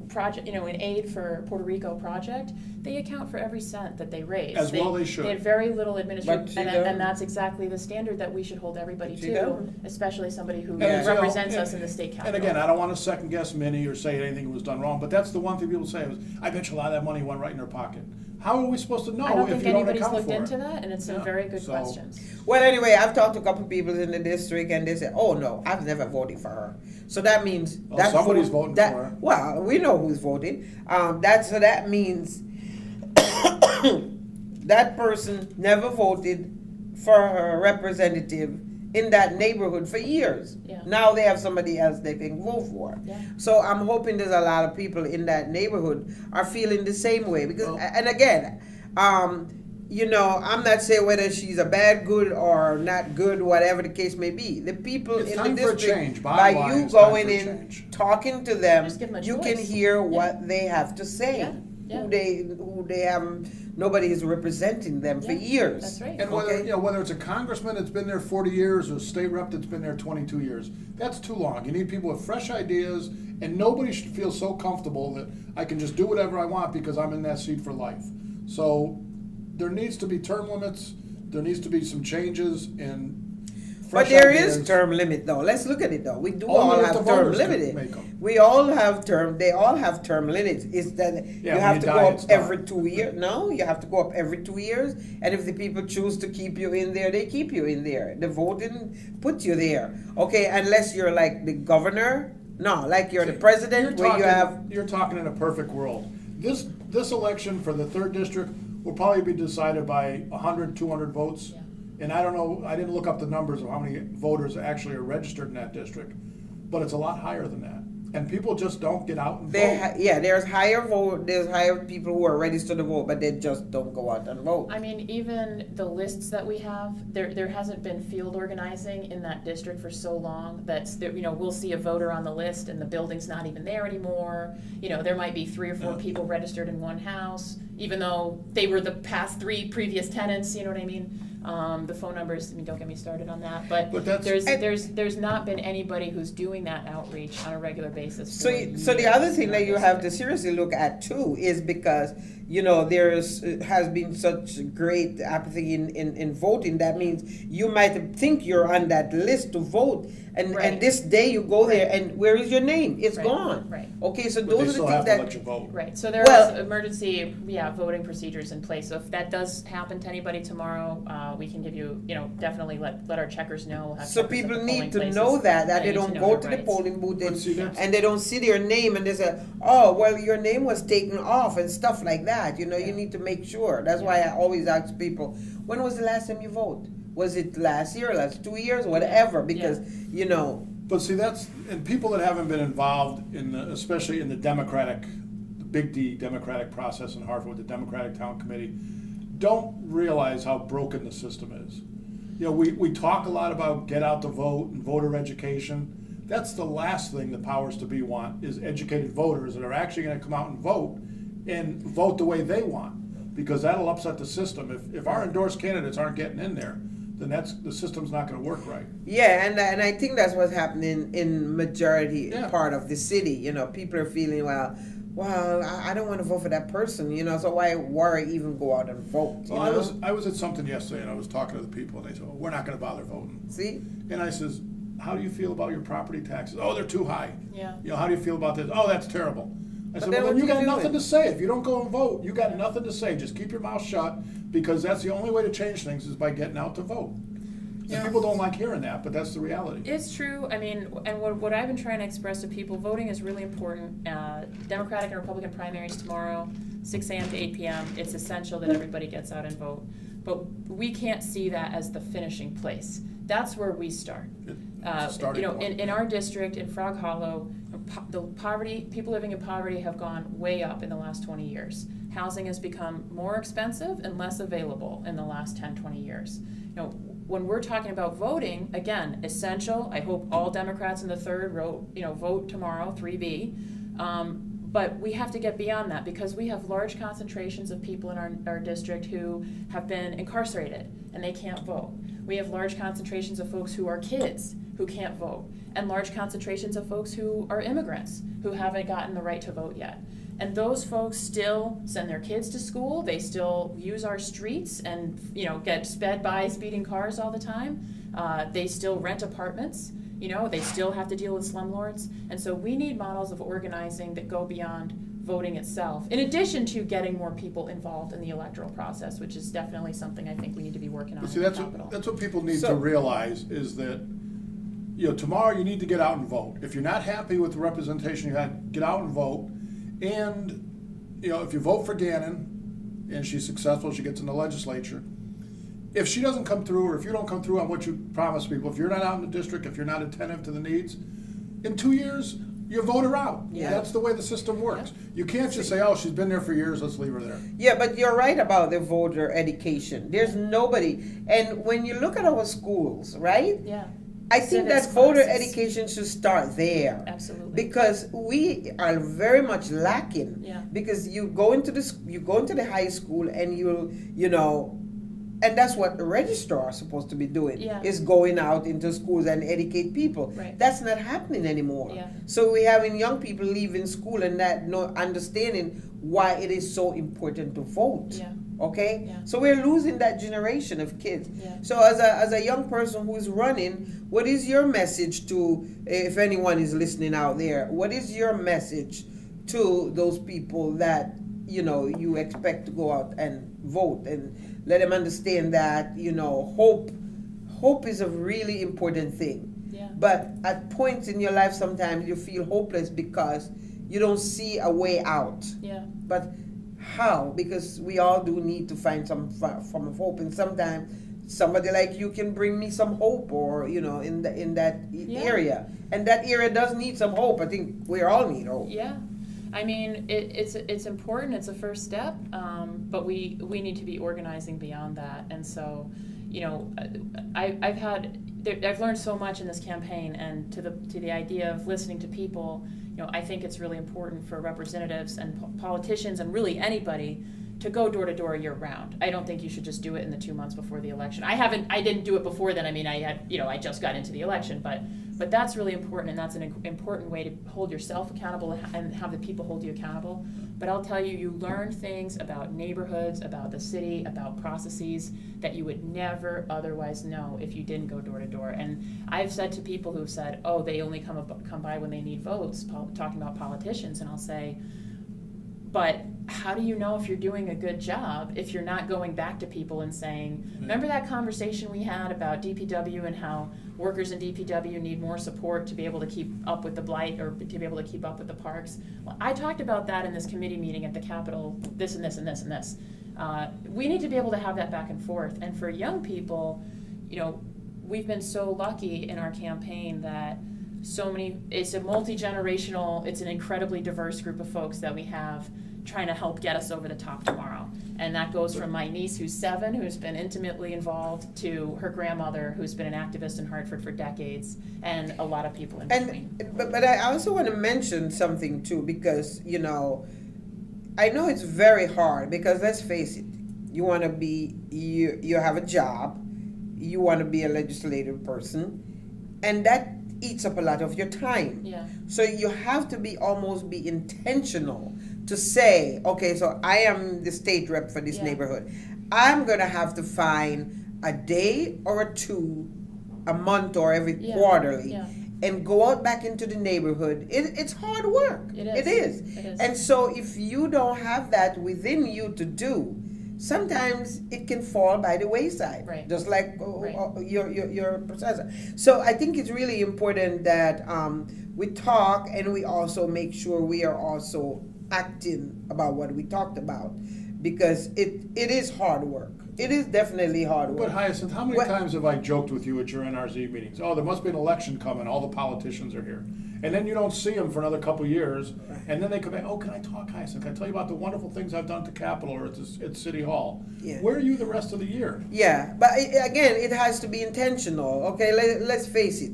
S3: project, an aid for Puerto Rico project, they account for every cent that they raise.
S1: As well they should.
S3: They had very little administrative,
S2: But you
S3: and
S2: know-
S3: that's exactly the standard that we should hold everybody
S2: But you
S3: to,
S2: don't.
S3: especially somebody who
S2: Yeah.
S3: represents
S1: And-
S3: us in the state
S1: And
S3: capital.
S1: again, I don't want to second guess Minnie or say anything was done wrong, but that's the one thing people say is, I bet you a lot of that money went right in their pocket. How are we supposed to know
S3: I don't
S1: if
S3: think
S1: you don't
S3: anybody's
S1: account
S3: looked
S1: for
S3: into
S1: it?
S3: that, and it's some
S1: Yeah,
S3: very good
S1: so-
S3: questions.
S2: Well, anyway, I've talked to a couple people in the district, and they said, "Oh no, I've never voted for her." So that means
S1: Well,
S2: that
S1: somebody's voting
S2: that,
S1: for her.
S2: Well, we know who's voting. That means that person never voted for her representative in that neighborhood for years.
S3: Yeah.
S2: Now they have somebody else they can vote for.
S3: Yeah.
S2: So I'm hoping there's a lot of people in that neighborhood are feeling the same way because,
S1: Well-
S2: and again, I'm not saying whether she's a bad good or not good, whatever the case may be. The people
S1: It's
S2: in the
S1: time for a
S2: district,
S1: change.
S2: by
S1: Bottom line,
S2: you
S1: it's time
S2: going
S1: for a
S2: in,
S1: change.
S2: talking to them,
S3: Just give 'em a
S2: you can
S3: choice.
S2: hear
S3: Yeah.
S2: what they have to say.
S3: Yeah, yeah.
S2: Who they have, nobody is representing them for
S3: Yeah,
S2: years.
S3: that's right.
S1: And whether,
S2: Okay.
S1: whether it's a congressman that's been there 40 years or a state rep that's been there 22 years, that's too long. You need people with fresh ideas, and nobody should feel so comfortable that I can just do whatever I want because I'm in that seat for life. So there needs to be term limits, there needs to be some changes in
S2: But
S1: fresh
S2: there
S1: ideas.
S2: is term limit though. Let's look at it though. We do
S1: Only
S2: all
S1: if
S2: have
S1: the
S2: term
S1: voters can
S2: limited.
S1: make 'em.
S2: We all have term. They all have term limits. It's that
S1: Yeah,
S2: you
S1: when
S2: have
S1: you
S2: to
S1: die,
S2: go up
S1: it's done.
S2: every 2 years. No, you have to go up every 2 years. And if the people choose to keep you in there, they keep you in there. The voting puts you there. Okay, unless you're like the governor. No, like you're the president, where you have.
S1: You're talking in a perfect world. This election for the third district will probably be decided by 100, 200 votes.
S3: Yeah.
S1: And I don't know, I didn't look up the numbers of how many voters actually are registered in that district, but it's a lot higher than that. And people just don't get out and vote.
S2: There's higher vote. There's higher people who are registered to vote, but they just don't go out and vote.
S3: I mean, even the lists that we have, there hasn't been field organizing in that district for so long we'll see a voter on the list and the building's not even there anymore. There might be 3 or 4
S1: Yeah.
S3: people registered in one house, even though they were the past 3 previous tenants, you know what I mean? The phone numbers, don't get me started on that, but
S1: that's-
S3: there's not been anybody who's doing that outreach on a regular basis.
S2: So,
S3: for
S2: so the
S3: years
S2: other thing
S3: in
S2: that
S3: our
S2: you have to
S3: district.
S2: seriously look at too is because has been such great apathy in voting. That means you might think you're on that list to vote, and
S3: Right.
S2: this day you go there, and where is your name? It's
S3: Right,
S2: gone.
S3: right.
S2: Okay, so
S1: But they
S2: those are the
S1: still
S2: things
S1: have to
S2: that.
S1: let you vote.
S3: Right, so there
S2: Well-
S3: is emergency, voting procedures in place, so if that does happen to anybody tomorrow, we can give you, definitely let our checkers know. We'll have
S2: So
S3: checkers at
S2: people
S3: the
S2: need
S3: polling
S2: to
S3: places.
S2: know that
S3: They
S2: they
S3: need to
S2: don't
S3: know
S2: go
S3: their
S2: to the
S3: rights.
S2: polling booth
S1: But see, that's-
S2: and they don't see their name and they say, oh, well, your name was taken off and stuff like that. You
S3: Yeah.
S2: need to make sure. That's why I always ask people, when was the last time you voted? Was it last year, last 2 years, whatever? Because,
S1: But see, and people that haven't been involved especially in the big D Democratic process in Hartford with the Democratic Town Committee, don't realize how broken the system is. We talk a lot about get out to vote and voter education. That's the last thing the powers to be want, is educated voters that are actually gonna come out and vote the way they want, because that'll upset the system. If our endorsed candidates aren't getting in there, then the system's not gonna work right.
S2: yeah, and I think that's what's happening in majority
S1: Yeah.
S2: part of the city. People are feeling, well, I don't want to vote for that person, so why worry even go out and vote?
S1: Well, I was at something yesterday and I was talking to the people and they said, well, we're not gonna bother voting.
S2: See?
S1: And I says, how do you feel about your property taxes? Oh, they're too high.
S3: Yeah.
S1: How do you feel about this? Oh, that's terrible. I said,
S2: then
S1: well,
S2: what
S1: then you
S2: you
S1: got
S2: gonna do
S1: nothing
S2: then?
S1: to say. If you don't go and vote, you got nothing to say. Just keep your mouth shut, because that's the only way to change things is by getting out to vote. And
S3: Yeah.
S1: people don't like hearing that, but that's the reality.
S3: It's true. I mean, and what I've been trying to express to people, voting is really important. Democratic and Republican primaries tomorrow, 6 a.m. to 8 p.m. It's essential that everybody gets out and vote. But we can't see that as the finishing place. That's where we start.
S1: It's a starting point.
S3: In our district, in Frog Hollow, people living in poverty have gone way up in the last 20 years. Housing has become more expensive and less available in the last 10, 20 years. When we're talking about voting, again, essential. I hope all Democrats in the third vote tomorrow, 3B. But we have to get beyond that, because we have large concentrations of people in our district who have been incarcerated and they can't vote. We have large concentrations of folks who are kids who can't vote, and large concentrations of folks who are immigrants who haven't gotten the right to vote yet. And those folks still send their kids to school, they still use our streets and, you know, get sped by speeding cars all the time. They still rent apartments, you know, they still have to deal with slumlords. And so we need models of organizing that go beyond voting itself, in addition to getting more people involved in the electoral process, which is definitely something I think we need to be working on
S1: But
S3: in
S1: see,
S3: the
S1: that's
S3: Capitol.
S1: what people need
S2: So-
S1: to realize is that, you know, tomorrow you need to get out and vote. If you're not happy with the representation you had, get out and vote. And, you know, if you vote for Gannon and she's successful, she gets in the legislature. If she doesn't come through, or if you don't come through on what you promise people, if you're not out in the district, if you're not attentive to the needs, in 2 years, you vote her out.
S2: Yeah.
S1: That's the way the system works. You can't just say, oh, she's been there for years, let's leave her there.
S2: Yeah, but you're right about the voter education. There's nobody, and when you look at our schools, right?
S3: Yeah,
S2: I think
S3: Civics
S2: that voter
S3: classes.
S2: education should start there.
S3: absolutely.
S2: Because we are very much lacking.
S3: Yeah.
S2: Because you go into the high school and you know, and that's what the registrar are supposed to be doing.
S3: Yeah.
S2: Is going out into schools and educate people.
S3: Right.
S2: That's not happening anymore.
S3: Yeah.
S2: So we're having young people leaving school and not understanding why it is so important to vote.
S3: Yeah.
S2: Okay?
S3: Yeah.
S2: So we're losing that generation of kids.
S3: Yeah.
S2: So as a young person who's running, what is your message to, if anyone is listening out there, what is your message to those people that, you know, you expect to go out and vote, and let them understand that, you know, hope is a really important thing.
S3: Yeah.
S2: But at points in your life sometimes you feel hopeless because you don't see a way out.
S3: Yeah.
S2: But how? Because we all do need to find some form of hope, and sometimes somebody like you can bring me some hope, or you know, in that
S3: Yeah.
S2: area, and that area does need some hope. I think we all need hope.
S3: Yeah, I mean, it's important. It's a first step, but we need to be organizing beyond that. And so, you know, I've learned so much in this campaign, and to the idea of listening to people. You know, I think it's really important for representatives and politicians and really anybody to go door to door year round. I don't think you should just do it in the 2 months before the election. I didn't do it before then. I mean, I just got into the election, but that's really important, and that's an important way to hold yourself accountable and have the people hold you accountable. But I'll tell you, you learn things about neighborhoods, about the city, about processes that you would never otherwise know if you didn't go door to door. And I've said to people who've said, oh, they only come by when they need votes, talking about politicians, and I'll say, but how do you know if you're doing a good job if you're not going back to people and saying, remember that conversation we had about DPW and how workers in DPW need more support to be able to keep up with the blight or to be able to keep up with the parks? Well, I talked about that in this committee meeting at the Capitol, this and this and this and this. We need to be able to have that back and forth. And for young people, you know, we've been so lucky in our campaign that it's a multi-generational, it's an incredibly diverse group of folks that we have trying to help get us over the top tomorrow. And that goes from my niece who's 7, who's been intimately involved, to her grandmother who's been an activist in Hartford for decades, and a lot of people in between.
S2: But I also want to mention something too, because, you know, I know it's very hard, because let's face it, you want to be, you have a job, you want to be a legislative person, and that eats up a lot of your time.
S3: Yeah.
S2: So you have to almost be intentional to say, okay, so I am the state rep for this
S3: Yeah.
S2: neighborhood. I'm going to have to find a day or 2, a month or every
S3: Yeah.
S2: quarterly,
S3: Yeah.
S2: and go out back into the neighborhood. It's hard work.
S3: It is.
S2: It is.
S3: It is.
S2: And so if you don't have that within you to do, sometimes it can fall by the wayside.
S3: Right.
S2: Just like
S3: Right.
S2: your processor. So I think it's really important that we talk, and we also make sure we are also acting about what we talked about, because it is hard work. It is definitely hard work.
S1: But Hyacinth, how many
S2: What-
S1: times have I joked with you at your NRZ meetings? Oh, there must be an election coming, all the politicians are here. And then you don't see them for another couple of years, and then they come back, oh, can I talk, Hyacinth? Can I tell you about the wonderful things I've done at the Capitol or at City Hall?
S2: Yeah.
S1: Where are you the rest of the year?
S2: Yeah, but again, it has to be intentional. Okay, let's face it.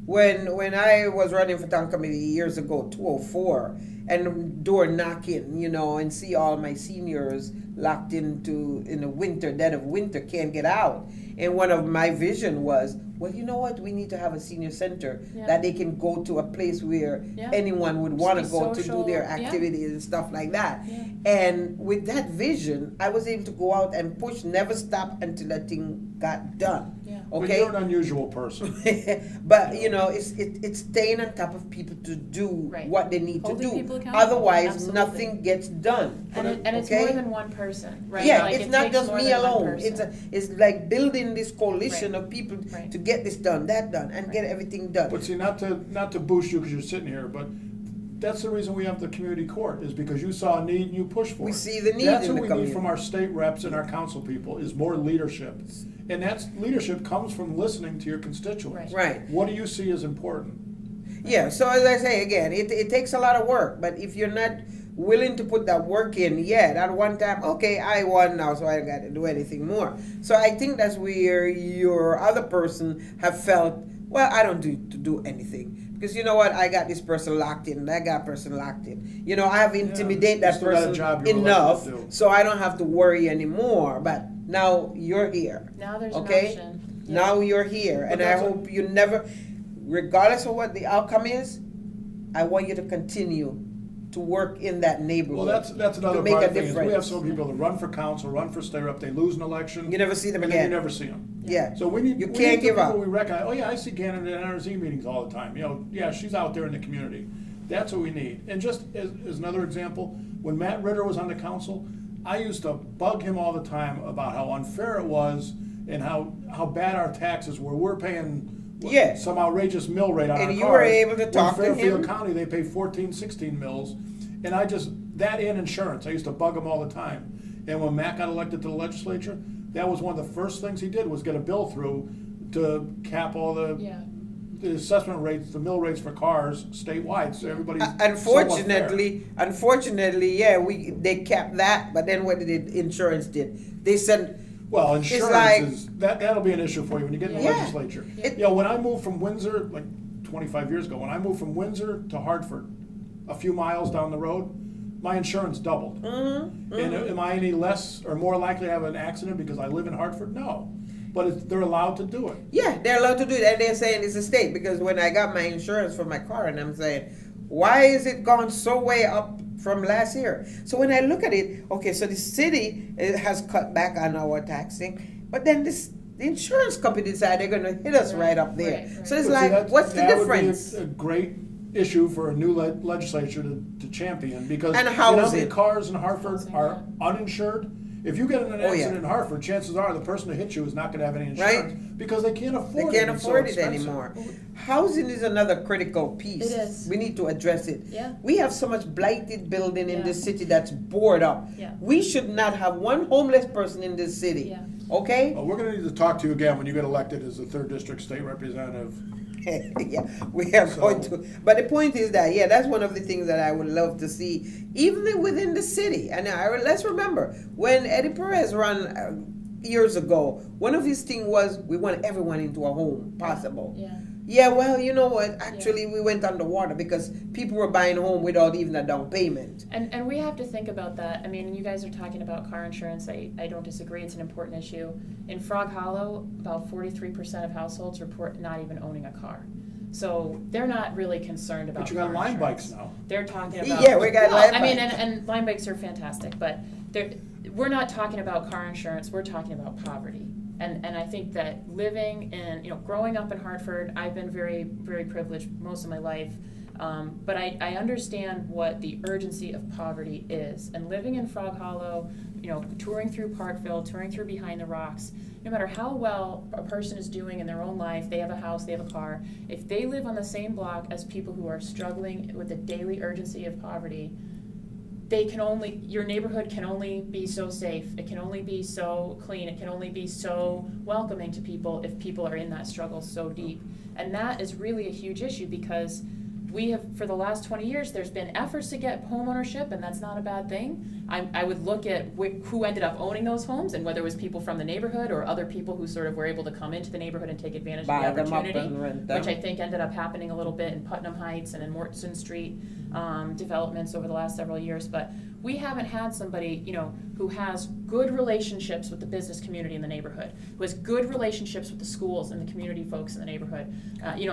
S2: When I was running for town committee years ago, 2004, and door knocking, and see all my seniors locked into in the winter, dead of winter, can't get out. And one of my vision was, well, you know what? We need to have a senior center that they can go to, a place where anyone would want to
S3: Just
S2: go
S3: be
S2: to do
S3: social,
S2: their activities and stuff like that.
S3: Yeah.
S2: And with that vision, I was able to go out and push, never stop until that thing got done.
S3: Yeah.
S1: But
S2: Okay.
S1: you're an unusual person.
S2: But it's staying on top of people to do
S3: Right.
S2: what they need
S3: Holding
S2: to
S3: people
S2: do.
S3: accountable.
S2: Otherwise,
S3: Absolutely.
S2: nothing gets done.
S3: And it's
S2: okay?
S3: more than one person, right?
S2: Yeah,
S3: Like,
S2: it's
S3: it
S2: not
S3: takes
S2: just
S3: more
S2: me
S3: than one
S2: alone.
S3: person.
S2: It's like building this coalition
S3: Right.
S2: of people
S3: Right.
S2: to get this done, that done, and get everything done.
S1: But see, not to boost you because you're sitting here, but that's the reason we have the community court, is because you saw a need and you pushed for it.
S2: We see the need
S1: That's
S2: in
S1: what
S2: the
S1: we
S2: community.
S1: need from our state reps and our council people, is more leadership. And that's, leadership comes from listening to your constituents.
S2: Right.
S1: What do you see as important?
S2: Yeah, so as I say again, it takes a lot of work, but if you're not willing to put that work in yet, at one time, okay, I won now, so I don't got to do anything more. So I think that's where your other person have felt, well, I don't do to do anything. Because you know what, I got this person locked in, that got person locked in. I have intimidate
S1: you
S2: that
S1: still got a
S2: person
S1: job you're
S2: enough,
S1: elected to do.
S2: so I don't have to worry anymore. But now you're here.
S3: Now there's
S2: Okay?
S3: an option. Yeah.
S2: Now you're here,
S1: But
S2: and I
S1: that's a-
S2: hope you never, regardless of what the outcome is, I want you to continue to work in that neighborhood.
S1: Well, that's another
S2: to make
S1: part
S2: a
S1: of the thing, is we have
S2: difference.
S1: some people that run for council, run for state rep, they lose an election.
S2: You never see them
S1: and then
S2: again.
S1: you never see them.
S2: Yeah.
S1: So we need,
S2: You
S1: we
S2: can't
S1: need the
S2: give up.
S1: people we recognize, oh yeah, I see Gannon at NRZ meetings all the time, yeah, she's out there in the community. That's what we need. And just as another example, when Matt Ritter was on the council, I used to bug him all the time about how unfair it was and how bad our taxes were. We're paying
S2: Yeah.
S1: some outrageous mill rate on our
S2: And
S1: cars.
S2: you were able to talk to
S1: In Fairfield
S2: him?
S1: County, they pay 14, 16 mills. And that and insurance, I used to bug him all the time. And when Matt got elected to the legislature, that was one of the first things he did, was get a bill through to cap all the assessment rates, the mill rates for cars statewide, so everybody's somewhat fair.
S2: Unfortunately, yeah, they capped that, but then what did the insurance did? They said,
S1: Well,
S2: It's
S1: insurance
S2: like-
S1: is, that'll be an issue for you when you get in the
S2: Yeah.
S1: legislature.
S2: Yeah.
S1: When I moved from Windsor, like 25 years ago, when I moved from Windsor to Hartford, a few miles down the road, my insurance doubled. And am I any less or more likely to have an accident because I live in Hartford? No. But they're allowed to do it.
S2: yeah, they're allowed to do it, and they're saying it's a state, because when I got my insurance for my car, and I'm saying, why is it gone so way up from last year? So when I look at it, okay, so the city has cut back on our taxing, but then the insurance company decide they're gonna hit us right up there.
S3: Right.
S2: So it's
S1: But see,
S2: like,
S1: that's-
S2: what's the
S1: that would be
S2: difference?
S1: a great issue for a new legislature to champion, because
S2: And
S1: you know how many
S2: housing.
S1: cars in Hartford
S3: Housing,
S1: are uninsured? If you get in an
S2: Oh, yeah.
S1: accident in Hartford, chances are the person who hit you is not gonna have any insurance, because they can't
S2: They
S1: afford it.
S2: can't
S1: It's so
S2: afford it
S1: expensive.
S2: anymore. Housing is another critical piece.
S3: It is.
S2: We need to address it.
S3: Yeah.
S2: We have so much blighted building in
S3: Yeah.
S2: this city that's boarded up.
S3: Yeah.
S2: We should not have one homeless person in this city.
S3: Yeah.
S2: Okay?
S1: Well, we're gonna need to talk to you again when you get elected as the 3rd District State Representative.
S2: Yeah, we are
S1: So-
S2: going to. But the point is that, yeah, that's one of the things that I would love to see, even within the city. And let's remember, when Eddie Perez ran years ago, one of his things was we want everyone into a home possible.
S3: Yeah.
S2: Yeah, well, you know what? Actually, we went underwater because people were buying home without even a down payment.
S3: And we have to think about that. I mean, you guys are talking about car insurance. I don't disagree. It's an important issue. In Frog Hollow, about 43% of households report not even owning a car. So they're not really concerned about
S1: But you got
S3: car
S1: line
S3: insurance.
S1: bikes now.
S3: They're talking about.
S2: Yeah, we got line
S3: I mean,
S2: bikes.
S3: and line bikes are fantastic, but we're not talking about car insurance. We're talking about poverty. And I think that living in, growing up in Hartford, I've been very, very privileged most of my life. But I understand what the urgency of poverty is. And living in Frog Hollow, touring through Parkville, touring through Behind the Rocks, no matter how well a person is doing in their own life, they have a house, they have a car, if they live on the same block as people who are struggling with the daily urgency of poverty, your neighborhood can only be so safe, it can only be so clean, it can only be so welcoming to people if people are in that struggle so deep. And that is really a huge issue, because we have, for the last 20 years, there's been efforts to get home ownership, and that's not a bad thing. I would look at who ended up owning those homes, and whether it was people from the neighborhood or other people who sort of were able to come into the neighborhood and take advantage
S2: Buy
S3: of the
S2: them up
S3: opportunity,
S2: and rent them.
S3: which I think ended up happening a little bit in Putnam Heights and in Morton Street. developments over the last several years, but we haven't had somebody, who has good relationships with the business community in the neighborhood, who has good relationships with the schools and the community folks in the neighborhood,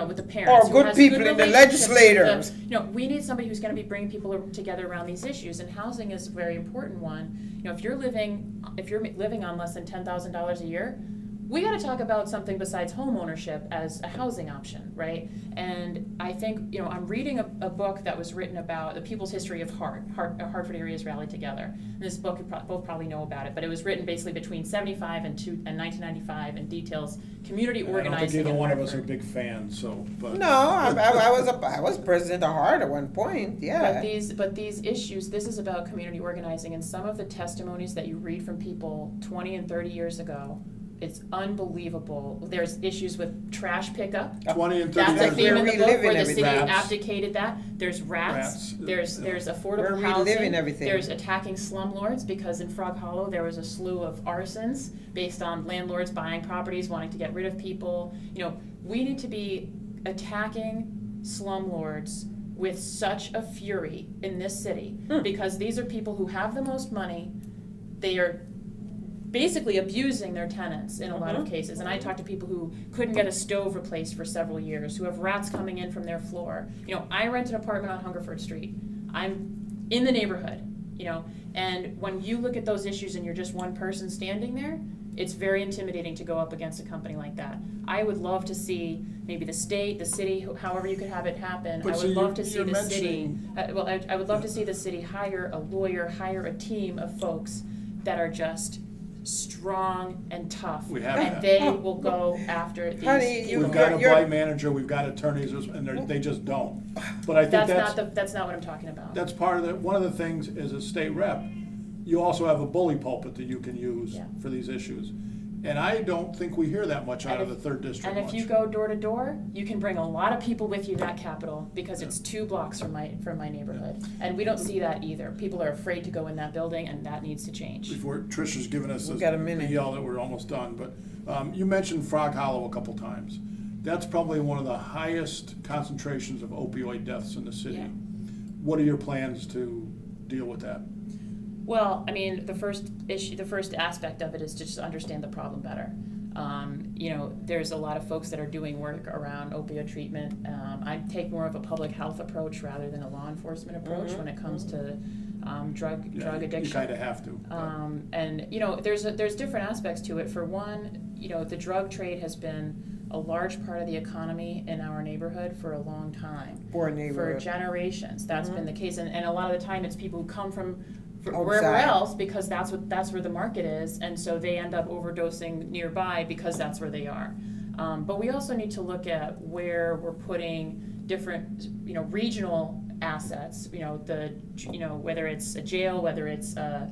S3: with the parents.
S2: Or
S3: who
S2: good
S3: has
S2: people in the
S3: relationships with
S2: legislators.
S3: we need somebody who's going to be bringing people together around these issues, and housing is a very important one. If you're living on less than $10,000 a year, we got to talk about something besides home ownership as a housing option, right? And I think, I'm reading a book that was written about the people's history of Hartford areas rallied together. And this book, you both probably know about it, but it was written basically between 75 and 1995 and details community organizing.
S1: I don't think either
S3: in
S1: one of us are
S3: Hartford.
S1: big fans, but.
S2: No, I was president of Hart at one point, yeah.
S3: But these issues, this is about community organizing, and some of the testimonies that you read from people 20 and 30 years ago, it's unbelievable. There's issues with trash pickup.
S1: 20 and 30
S3: That's a
S1: years
S3: theme
S1: ago.
S3: in the book
S2: reliving
S3: where the
S2: everything.
S3: city
S1: Rats.
S3: abdicated that. There's rats. There's affordable
S2: We're
S3: housing.
S2: reliving everything.
S3: There's attacking slumlords, because in Frog Hollow there was a slew of arsons based on landlords buying properties, wanting to get rid of people. We need to be attacking slumlords with such a fury in this city, because these are people who have the most money. They are basically abusing their tenants in a lot of cases. And I talked to people who couldn't get a stove replaced for several years, who have rats coming in from their floor. I rent an apartment on Hungerford Street. I'm in the neighborhood, and when you look at those issues and you're just one person standing there, it's very intimidating to go up against a company like that. I would love to see maybe the state, the city, however you could have it happen.
S1: But
S3: I
S1: so
S3: would love to
S1: you're
S3: see the city.
S1: mentioning-
S3: I would love to see the city hire a lawyer, hire a team of folks that are just strong and tough,
S1: We have
S3: and
S1: that.
S3: they will go after these
S2: Honey,
S3: people.
S1: We've got a
S2: You're-
S1: blight manager, we've got attorneys, and they just don't. But I think
S3: That's not what I'm talking about.
S1: that's part of one of the things as a state rep, you also have a bully pulpit that you can use
S3: Yeah.
S1: for these issues. And I don't think we hear that much out
S3: And
S1: of
S3: if-
S1: the third district
S3: And if
S1: much.
S3: you go door to door, you can bring a lot of people with you that Capitol, because it's 2 blocks from my neighborhood. And we don't see that either. People are afraid to go in that building, and that needs to change.
S1: Before Tricia's given us
S2: We've
S1: this
S2: got a minute.
S1: yell that we're almost done, but you mentioned Frog Hollow a couple times. That's probably one of the highest concentrations of opioid deaths in the city.
S3: Yeah.
S1: What are your plans to deal with that?
S3: Well, the first aspect of it is to just understand the problem better. There's a lot of folks that are doing work around opioid treatment. I take more of a public health approach rather than a law enforcement approach when it comes to drug addiction.
S1: You kind of have to.
S3: There's different aspects to it. For one, the drug trade has been a large part of the economy in our neighborhood for a long time.
S2: Poor neighborhood.
S3: For generations, that's been the case, and a lot of the time it's people who come from wherever
S2: Outside.
S3: else, because that's where the market is, and so they end up overdosing nearby because that's where they are. But we also need to look at where we're putting different, regional assets. Whether it's a jail, whether it's a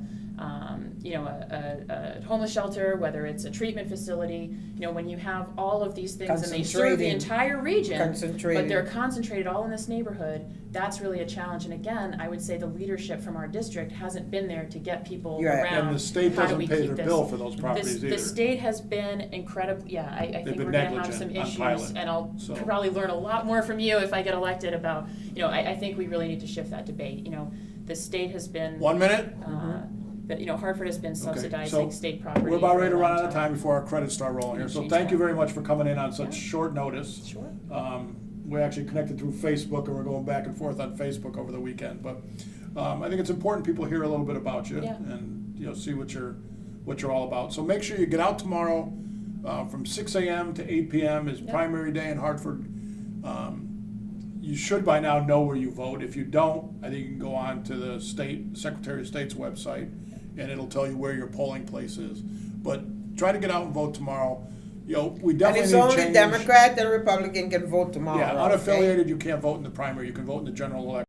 S3: homeless shelter, whether it's a treatment facility. When you have all of these things and they serve the
S2: Concentrating.
S3: entire region, but
S2: Concentrating.
S3: they're concentrated all in this neighborhood, that's really a challenge. And again, I would say the leadership from our district hasn't been there to get people
S2: You're right.
S3: around.
S1: And the state
S3: how do
S1: doesn't
S3: we
S1: pay
S3: keep
S1: their
S3: this?
S1: bill for those properties
S3: The
S1: either.
S3: state has been incredible. Yeah, I think
S1: been
S3: we're going to have
S1: negligent
S3: some
S1: on
S3: issues,
S1: pilot,
S3: and I'll
S1: so.
S3: probably learn a lot more from you if I get elected about. I think we really need to shift that debate. The state has been
S1: 1 minute?
S3: But Hartford has been
S1: so
S3: subsidizing state property.
S1: We're about ready to
S3: for a
S1: run
S3: long
S1: out of time before our credits start rolling here. So
S3: Change
S1: thank you
S3: that.
S1: very much for coming in on such
S3: Yeah.
S1: short notice.
S3: Sure.
S1: We actually connected through Facebook, and we're going back and forth on Facebook over the weekend. But I think it's important people hear a little bit about you
S3: Yeah.
S1: and see what you're all about. So make sure you get out tomorrow from 6 a.m. to 8 p.m. is
S3: Yeah.
S1: primary day in Hartford. You should by now know where you vote. If you don't, I think you can go on to the Secretary of State's website, and it'll tell you where your polling place is. But try to get out and vote tomorrow. We
S2: And
S1: definitely
S2: it's
S1: need
S2: only
S1: change.
S2: Democrat and Republican can vote tomorrow.
S1: Yeah,
S2: okay?
S1: unaffiliated, you can't vote in the primary. You can vote in the general election.